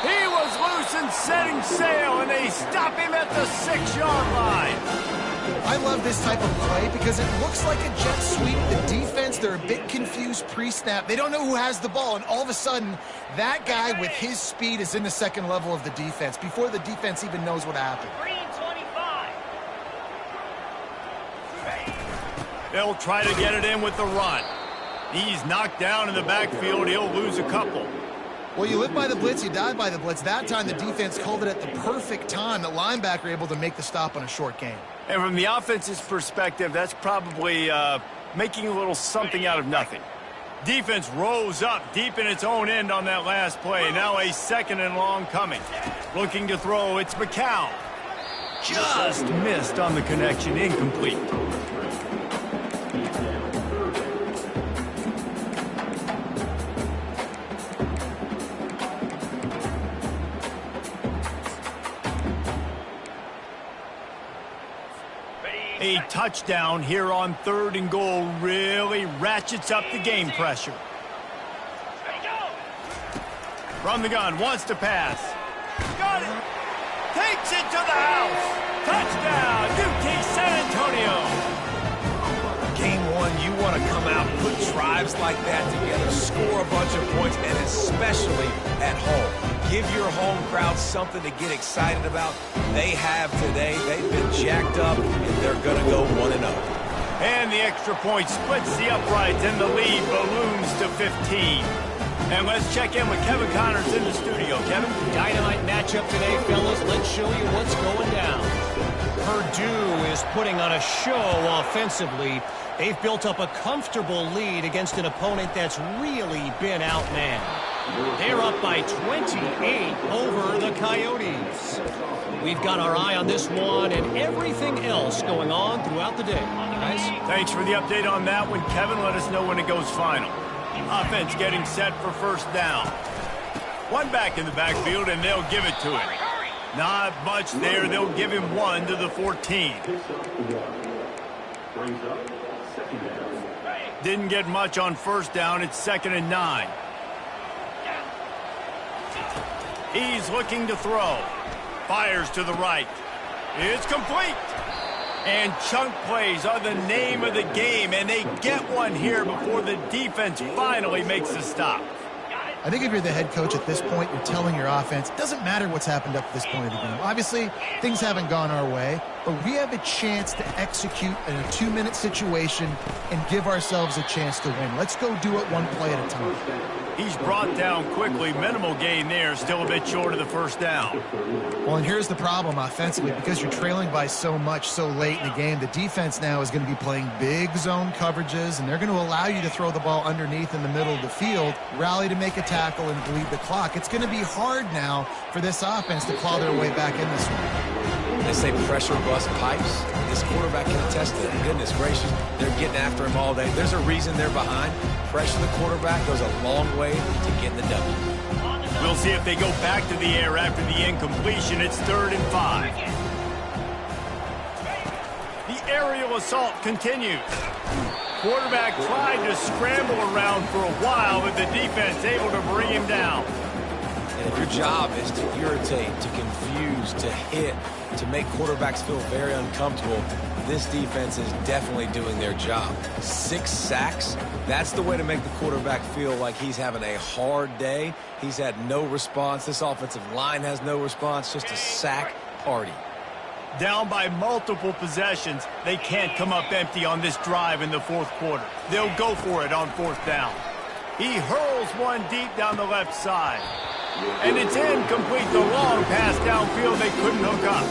He was loose and setting sail, and they stop him at the 6-yard line. I love this type of play because it looks like a jet sweep. The defense, they're a bit confused pre-snap. They don't know who has the ball, and all of a sudden, that guy with his speed is in the second level of the defense before the defense even knows what happened. They'll try to get it in with the run. He's knocked down in the backfield. He'll lose a couple. Well, you live by the blitz, you die by the blitz. That time, the defense called it at the perfect time. The linebacker able to make the stop on a short gain. And from the offense's perspective, that's probably making a little something out of nothing. Defense rose up deep in its own end on that last play. Now a 2nd and long coming. Looking to throw, it's McCown. Just missed on the connection, incomplete. A touchdown here on 3rd and goal really ratchets up the game pressure. From the gun, wants to pass. Got it. Takes it to the house. Touchdown, UT San Antonio. Game 1, you want to come out, put drives like that together, score a bunch of points, and especially at home. Give your home crowd something to get excited about. They have today. They've been jacked up, and they're going to go 1-0. And the extra point splits the uprights, and the lead balloons to 15. And let's check in with Kevin Connors in the studio. Kevin? Dynamite matchup today, fellas. Let's show you what's going down. Purdue is putting on a show offensively. They've built up a comfortable lead against an opponent that's really been outmanned. They're up by 28 over the Coyotes. We've got our eye on this one and everything else going on throughout the day. Guys? Thanks for the update on that one, Kevin. Let us know when it goes final. Offense getting set for 1st down. One back in the backfield, and they'll give it to him. Not much there. They'll give him 1 to the 14. Didn't get much on 1st down. It's 2nd and 9. He's looking to throw. Fires to the right. It's complete. And chunk plays are the name of the game, and they get one here before the defense finally makes the stop. I think if you're the head coach at this point, you're telling your offense, it doesn't matter what's happened up to this point of the game. Obviously, things haven't gone our way, but we have a chance to execute in a 2-minute situation and give ourselves a chance to win. Let's go do it one play at a time. He's brought down quickly. Minimal gain there. Still a bit short of the first down. Well, and here's the problem offensively. Because you're trailing by so much so late in the game, the defense now is going to be playing big zone coverages, and they're going to allow you to throw the ball underneath in the middle of the field, rally to make a tackle, and bleed the clock. It's going to be hard now for this offense to claw their way back in this one. They say pressure bust pipes. This quarterback can attest to that. Goodness gracious, they're getting after him all day. There's a reason they're behind. Pressure the quarterback goes a long way to getting the W. We'll see if they go back to the air after the incompletion. It's 3rd and 5. The aerial assault continues. Quarterback tried to scramble around for a while, but the defense able to bring him down. And if your job is to irritate, to confuse, to hit, to make quarterbacks feel very uncomfortable, this defense is definitely doing their job. 6 sacks, that's the way to make the quarterback feel like he's having a hard day. He's had no response. This offensive line has no response, just a sack party. Down by multiple possessions, they can't come up empty on this drive in the 4th quarter. They'll go for it on 4th down. He hurls one deep down the left side. And it's incomplete. The long pass downfield they couldn't hook up.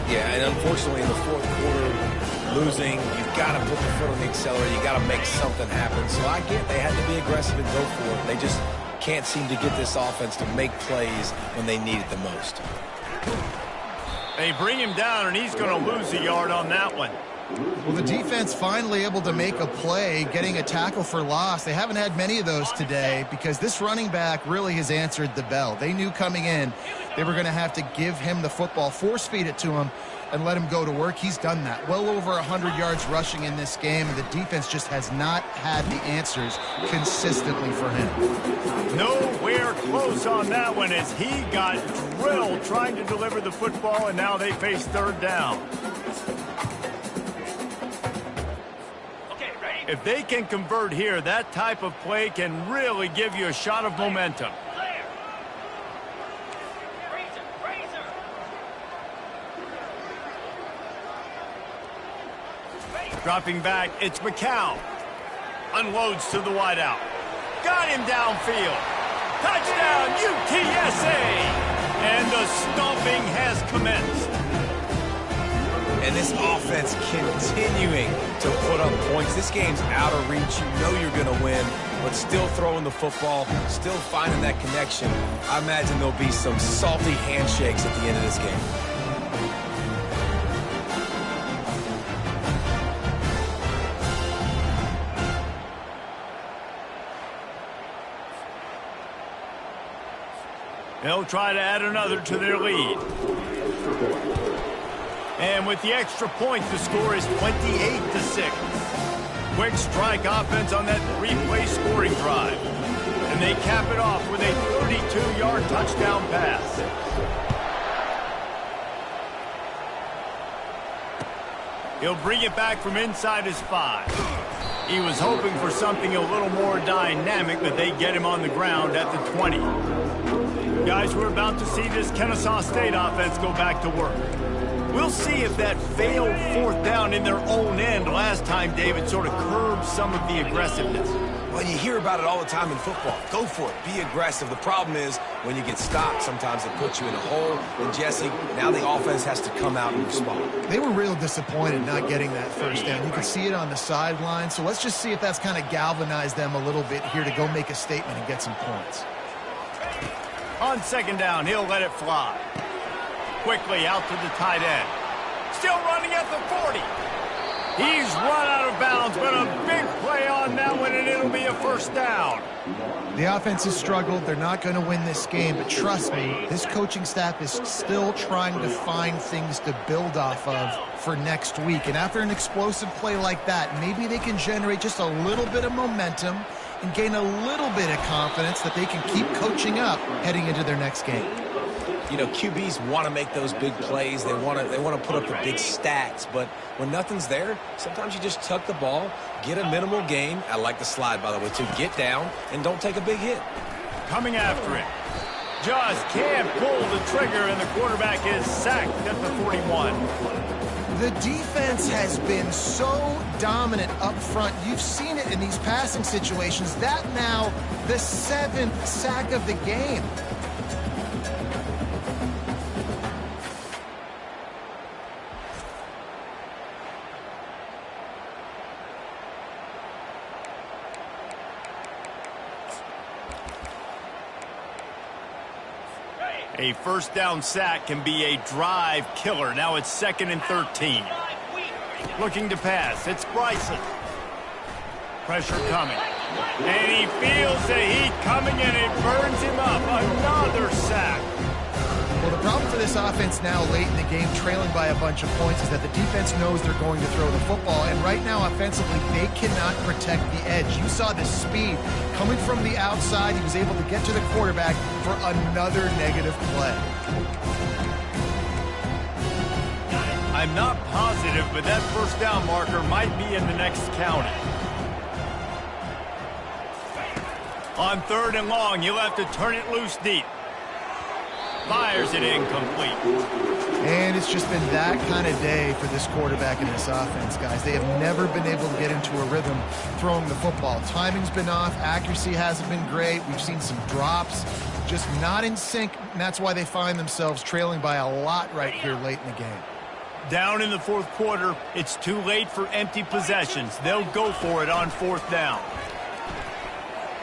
Yeah, and unfortunately in the 4th quarter, losing, you've got to put the foot on the accelerator. You've got to make something happen. So I get they had to be aggressive and go for it. They just can't seem to get this offense to make plays when they need it the most. They bring him down, and he's going to lose a yard on that one. Well, the defense finally able to make a play, getting a tackle for loss. They haven't had many of those today because this running back really has answered the bell. They knew coming in they were going to have to give him the football, force-feed it to him, and let him go to work. He's done that. Well over 100 yards rushing in this game, and the defense just has not had the answers consistently for him. Nowhere close on that one as he got drilled trying to deliver the football, and now they face 3rd down. If they can convert here, that type of play can really give you a shot of momentum. Dropping back, it's McCown. Unloads to the wideout. Got him downfield. Touchdown, UTSA! And the stomping has commenced. And this offense continuing to put up points. This game's out of reach. You know you're going to win, but still throwing the football, still finding that connection. I imagine there'll be some salty handshakes at the end of this game. They'll try to add another to their lead. And with the extra point, the score is 28-6. Quick strike offense on that 3-play scoring drive. And they cap it off with a 32-yard touchdown pass. He'll bring it back from inside his 5. He was hoping for something a little more dynamic, but they get him on the ground at the 20. Guys, we're about to see this Kennesaw State offense go back to work. We'll see if that failed 4th down in their own end last time, David, sort of curbed some of the aggressiveness. Well, you hear about it all the time in football. Go for it. Be aggressive. The problem is when you get stopped, sometimes it puts you in a hole. And, Jesse, now the offense has to come out and respond. They were real disappointed not getting that 1st down. You could see it on the sideline. So let's just see if that's kind of galvanized them a little bit here to go make a statement and get some points. On 2nd down, he'll let it fly. Quickly out to the tight end. Still running at the 40. He's run out of bounds, but a big play on that one, and it'll be a 1st down. The offense has struggled. They're not going to win this game, but trust me, this coaching staff is still trying to find things to build off of for next week. And after an explosive play like that, maybe they can generate just a little bit of momentum and gain a little bit of confidence that they can keep coaching up heading into their next game. You know, QBs want to make those big plays. They want to put up the big stats. But when nothing's there, sometimes you just tuck the ball, get a minimal gain. I like the slide, by the way, too. Get down and don't take a big hit. Coming after it. Just can't pull the trigger, and the quarterback is sacked at the 41. The defense has been so dominant up front. You've seen it in these passing situations. That now the 7th sack of the game. A first down sack can be a drive killer. Now it's 2nd and 13. Looking to pass. It's Bryson. Pressure coming. And he feels the heat coming and it burns him up. Another sack. Well, the problem for this offense now late in the game, trailing by a bunch of points, is that the defense knows they're going to throw the football. And right now, offensively, they cannot protect the edge. You saw the speed coming from the outside. He was able to get to the quarterback for another negative play. I'm not positive, but that first down marker might be in the next county. On 3rd and long, you'll have to turn it loose deep. Fires it incomplete. And it's just been that kind of day for this quarterback and this offense, guys. They have never been able to get into a rhythm throwing the football. Timing's been off. Accuracy hasn't been great. We've seen some drops, just not in sync, and that's why they find themselves trailing by a lot right here late in the game. Down in the 4th quarter, it's too late for empty possessions. They'll go for it on 4th down.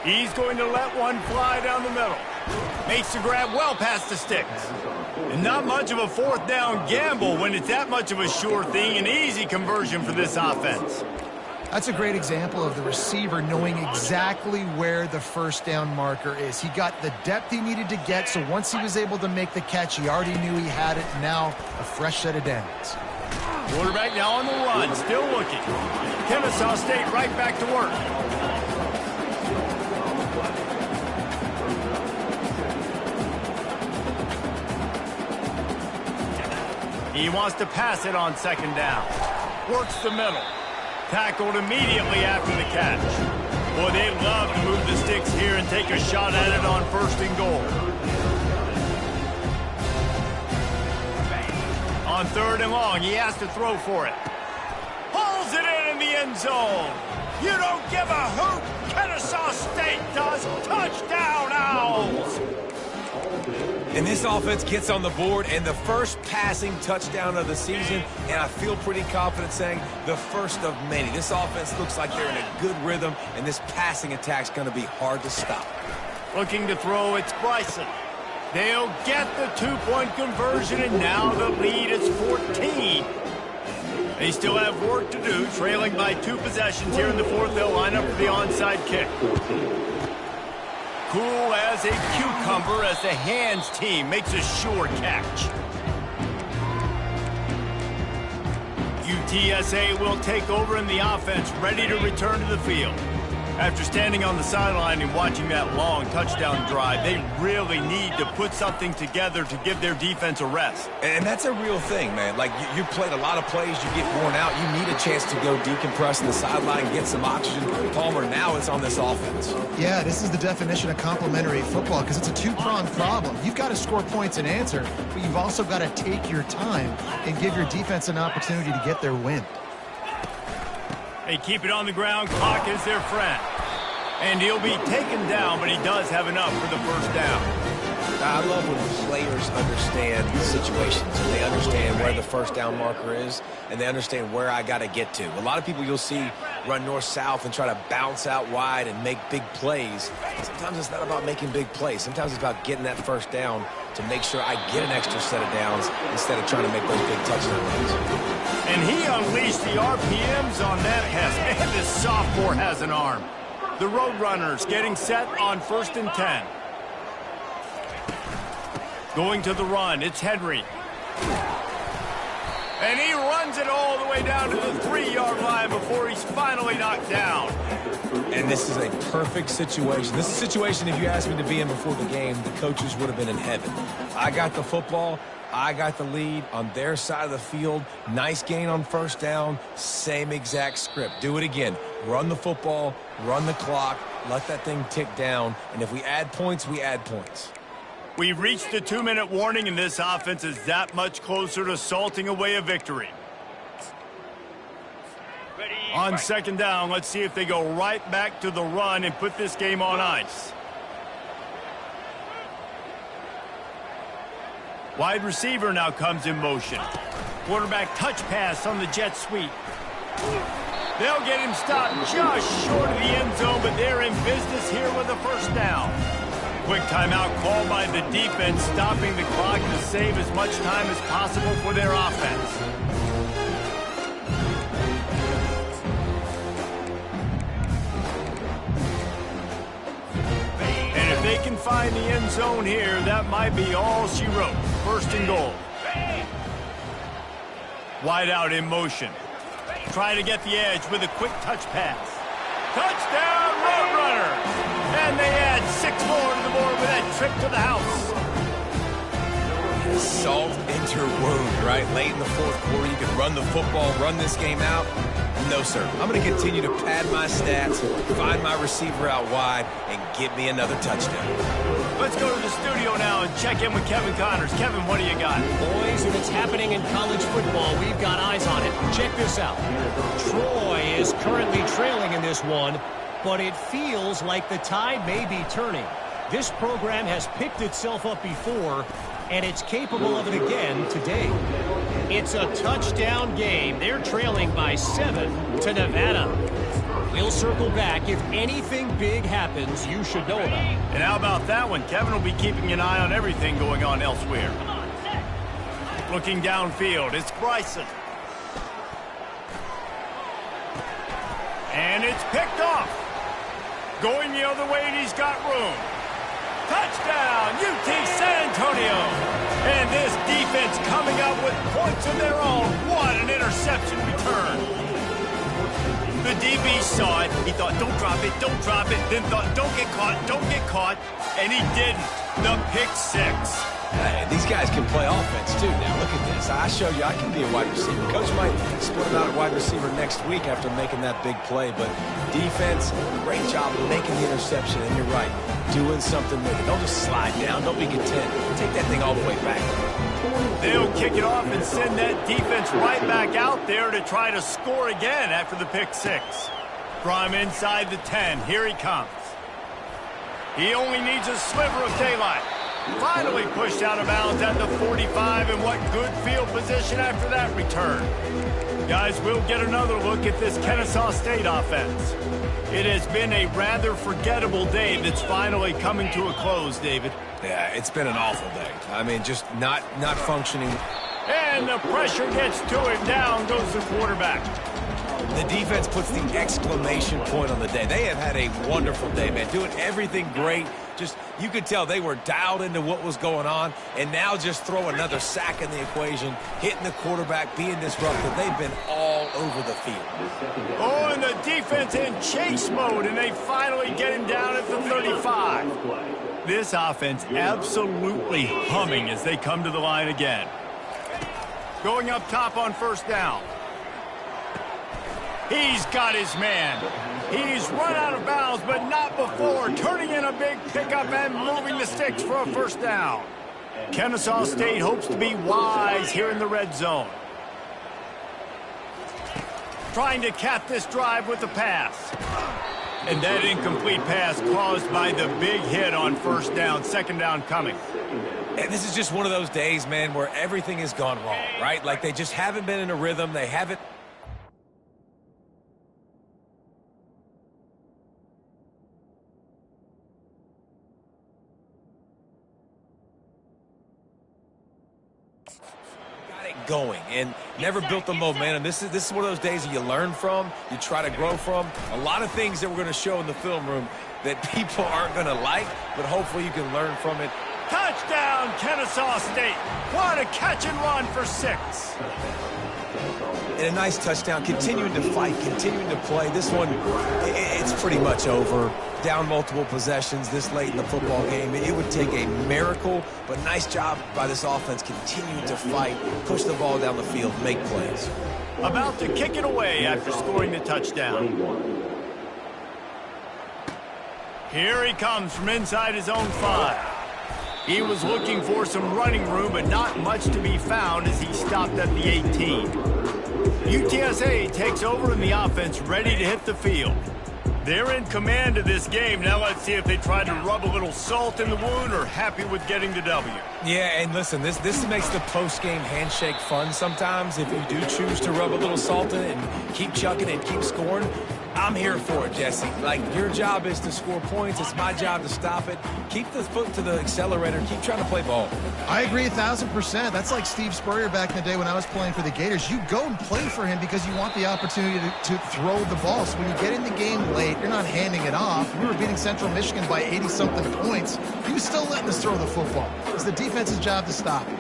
He's going to let one fly down the middle. Makes the grab well past the sticks. And not much of a 4th down gamble when it's that much of a sure thing. An easy conversion for this offense. That's a great example of the receiver knowing exactly where the first down marker is. He got the depth he needed to get, so once he was able to make the catch, he already knew he had it. Now a fresh set of downs. Quarterback now on the run, still looking. Kennesaw State right back to work. He wants to pass it on 2nd down. Works the middle. Tackled immediately after the catch. Boy, they love to move the sticks here and take a shot at it on 1st and goal. On 3rd and long, he has to throw for it. Pulls it in the end zone. You don't give a hoot. Kennesaw State does. Touchdown, Owls. And this offense gets on the board, and the first passing touchdown of the season, and I feel pretty confident saying the first of many. This offense looks like they're in a good rhythm, and this passing attack's going to be hard to stop. Looking to throw, it's Bryson. They'll get the 2-point conversion, and now the lead is 14. They still have work to do, trailing by 2 possessions here in the 4th. They'll line up for the onside kick. Cool as a cucumber as the hands team makes a sure catch. UTSA will take over in the offense, ready to return to the field. After standing on the sideline and watching that long touchdown drive, they really need to put something together to give their defense a rest. And that's a real thing, man. Like, you played a lot of plays, you get worn out, you need a chance to go decompress in the sideline, get some oxygen. Palmer, now it's on this offense. Yeah, this is the definition of complementary football because it's a two-pronged problem. You've got to score points and answer, but you've also got to take your time and give your defense an opportunity to get their win. They keep it on the ground. Clock is their friend. And he'll be taken down, but he does have enough for the first down. I love when players understand situations. They understand where the first down marker is, and they understand where I got to get to. A lot of people you'll see run north-south and try to bounce out wide and make big plays. Sometimes it's not about making big plays. Sometimes it's about getting that first down to make sure I get an extra set of downs instead of trying to make those big touchdown runs. And he unleashed the RPMs on that pass. Man, this sophomore has an arm. The Roadrunners getting set on 1st and 10. Going to the run, it's Henry. And he runs it all the way down to the 3-yard line before he's finally knocked down. And this is a perfect situation. This is a situation, if you asked me to be in before the game, the coaches would have been in heaven. I got the football. I got the lead on their side of the field. Nice gain on first down. Same exact script. Do it again. Run the football, run the clock, let that thing tick down. And if we add points, we add points. We've reached the 2-minute warning, and this offense is that much closer to salting away a victory. On second down, let's see if they go right back to the run and put this game on ice. Wide receiver now comes in motion. Quarterback touch pass on the jet sweep. They'll get him stopped just short of the end zone, but they're in business here with a first down. Quick timeout called by the defense, stopping the clock to save as much time as possible for their offense. And if they can find the end zone here, that might be all she wrote. First and goal. Wide out in motion. Trying to get the edge with a quick touch pass. Touchdown, Roadrunners! And they add 6 more to the board with that trip to the house. Salt into her wound, right? Late in the fourth quarter, you can run the football, run this game out. No, sir. I'm going to continue to pad my stats, find my receiver out wide, and get me another touchdown. Let's go to the studio now and check in with Kevin Connors. Kevin, what do you got? Boys, if it's happening in college football, we've got eyes on it. Check this out. Troy is currently trailing in this one, but it feels like the tide may be turning. This program has picked itself up before, and it's capable of it again today. It's a touchdown game. They're trailing by 7 to Nevada. We'll circle back. If anything big happens, you should know about it. And how about that one? Kevin will be keeping an eye on everything going on elsewhere. Looking downfield, it's Bryson. And it's picked off. Going the other way, and he's got room. Touchdown, UT San Antonio. And this defense coming up with points of their own. What an interception return. The DB saw it. He thought, don't drop it, then thought, don't get caught, and he didn't. The pick 6. Hey, these guys can play offense, too. Now, look at this. I show you I can be a wide receiver. Coach might split him out at wide receiver next week after making that big play, but defense, great job of making the interception, and you're right, doing something with it. Don't just slide down. Don't be content. Take that thing all the way back. They'll kick it off and send that defense right back out there to try to score again after the pick 6. From inside the 10, here he comes. He only needs a sliver of daylight. Finally pushed out of bounds at the 45, and what good field position after that return. Guys, we'll get another look at this Kennesaw State offense. It has been a rather forgettable day that's finally coming to a close, David. Yeah, it's been an awful day. I mean, just not functioning. And the pressure gets to it. Down goes the quarterback. The defense puts the exclamation point on the day. They have had a wonderful day, man. Doing everything great. Just, you could tell they were dialed into what was going on, and now just throw another sack in the equation, hitting the quarterback, being disruptive. They've been all over the field. Oh, and the defense in chase mode, and they finally get him down at the 35. This offense absolutely humming as they come to the line again. Going up top on first down. He's got his man. He's run out of bounds, but not before. Turning in a big pickup and moving the sticks for a first down. Kennesaw State hopes to be wise here in the red zone. Trying to cap this drive with the pass. And that incomplete pass caused by the big hit on first down. Second down coming. And this is just one of those days, man, where everything has gone wrong, right? Like they just haven't been in a rhythm. They haven't. Going and never built the momentum. This is one of those days that you learn from, you try to grow from. A lot of things that we're going to show in the film room that people aren't going to like, but hopefully you can learn from it. Touchdown, Kennesaw State. What a catch and run for 6. And a nice touchdown, continuing to fight, continuing to play. This one, it's pretty much over. Down multiple possessions this late in the football game. It would take a miracle, but nice job by this offense continuing to fight, push the ball down the field, make plays. About to kick it away after scoring the touchdown. Here he comes from inside his own 5. He was looking for some running room, but not much to be found as he stopped at the 18. UTSA takes over in the offense, ready to hit the field. They're in command of this game. Now let's see if they try to rub a little salt in the wound or happy with getting the W. Yeah, and listen, this makes the post-game handshake fun sometimes. If you do choose to rub a little salt in it and keep chucking and keep scoring, I'm here for it, Jesse. Like, your job is to score points. It's my job to stop it. Keep the foot to the accelerator. Keep trying to play ball. I agree 1,000%. That's like Steve Spurrier back in the day when I was playing for the Gators. You go and play for him because you want the opportunity to throw the ball. So when you get in the game late, you're not handing it off. We were beating Central Michigan by 80-something points. He was still letting us throw the football. It's the defense's job to stop it.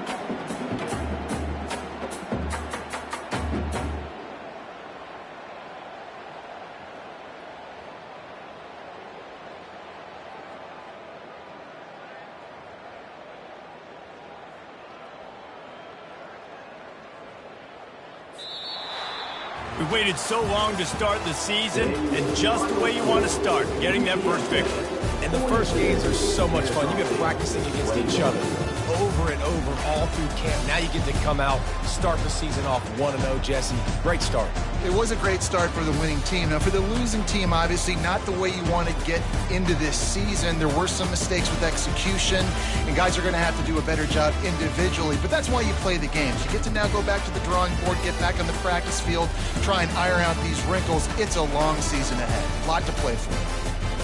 We waited so long to start the season, and just the way you want to start, getting that first victory. And the first games are so much fun. You've been practicing against each other over and over all through camp. Now you get to come out, start the season off 1-0, Jesse. Great start. It was a great start for the winning team. Now, for the losing team, obviously not the way you want to get into this season. There were some mistakes with execution, and guys are going to have to do a better job individually. But that's why you play the games. You get to now go back to the drawing board, get back on the practice field, try and iron out these wrinkles. It's a long season ahead. A lot to play for.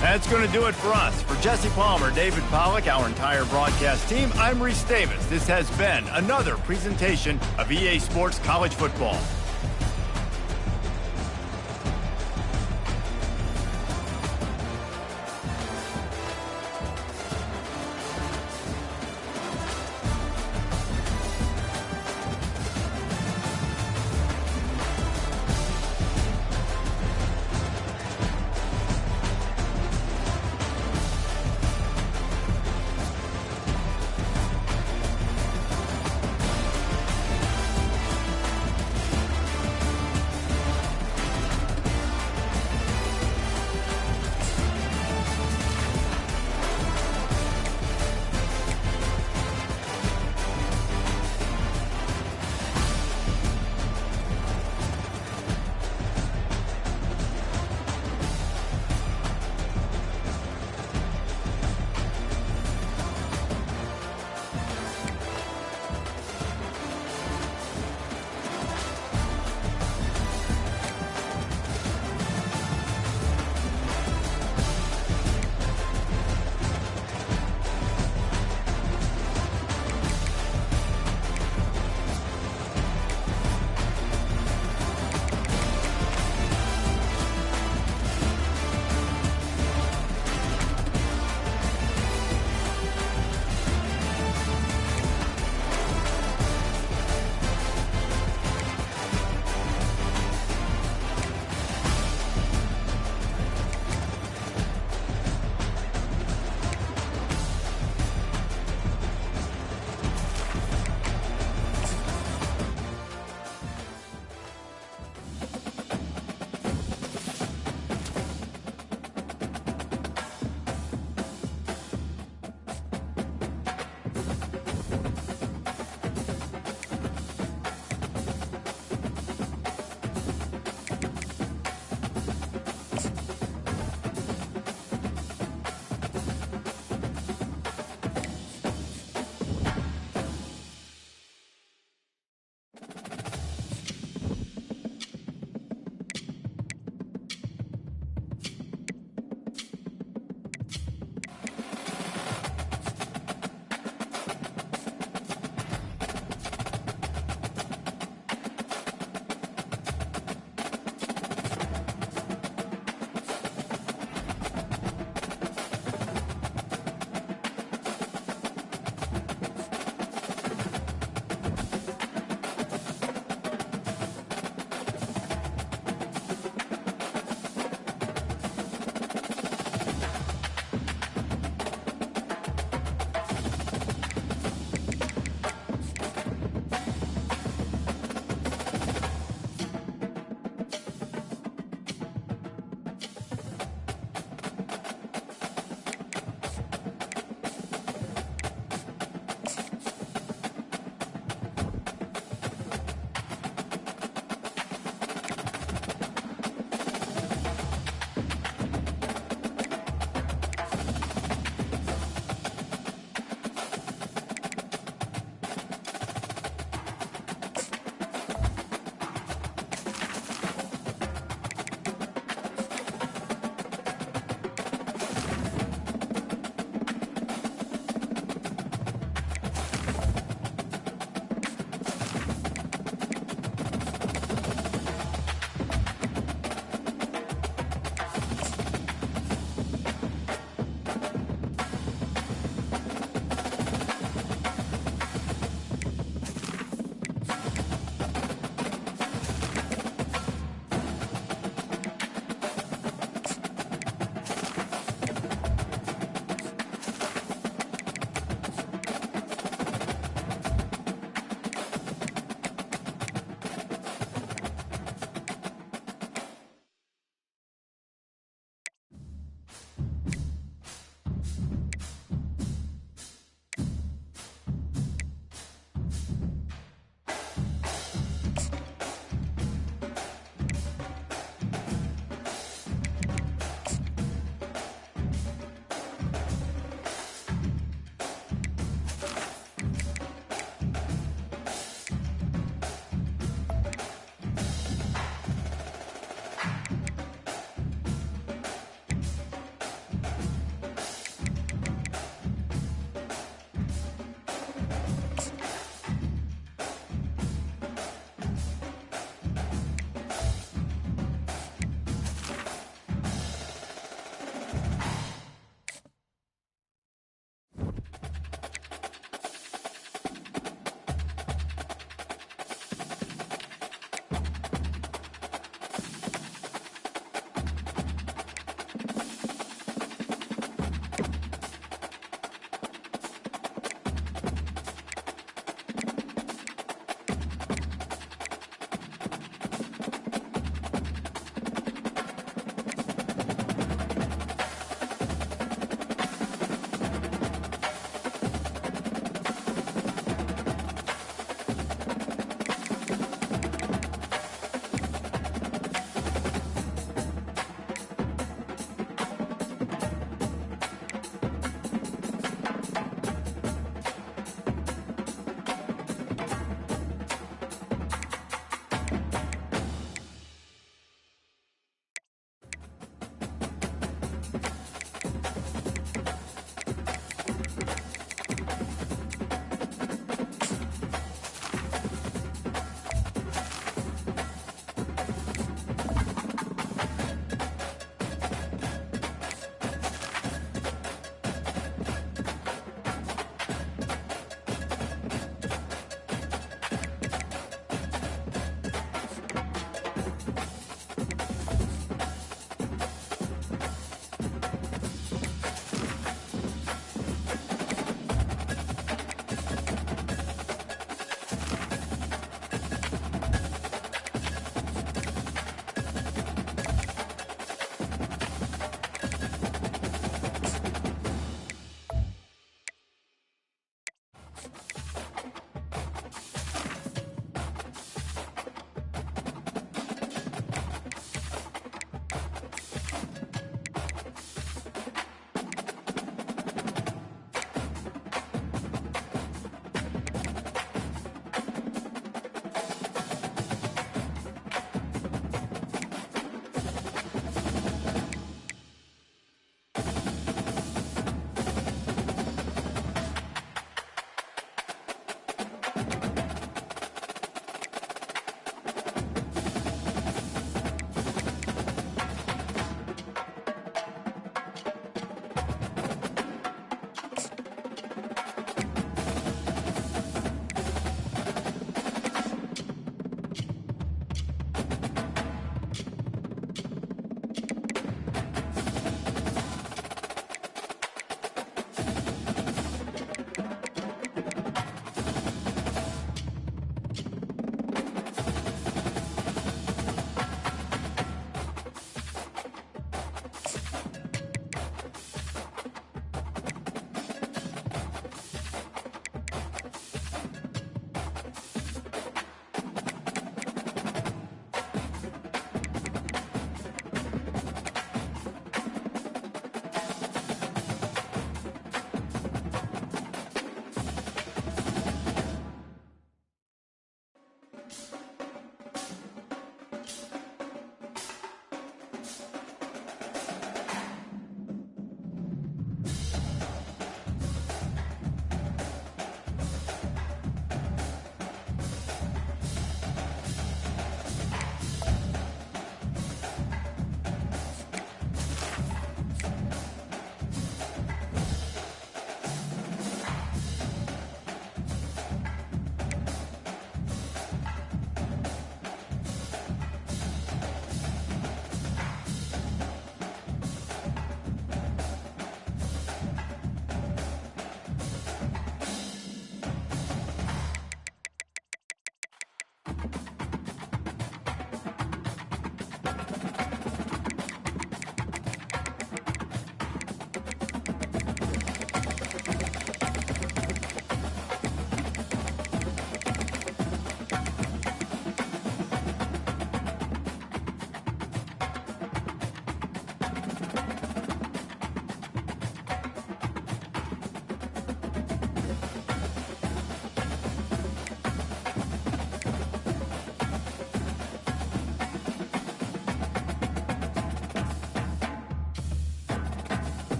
That's going to do it for us. For Jesse Palmer, David Pollack, our entire broadcast team, I'm Reese Davis. This has been another presentation of EA Sports College Football.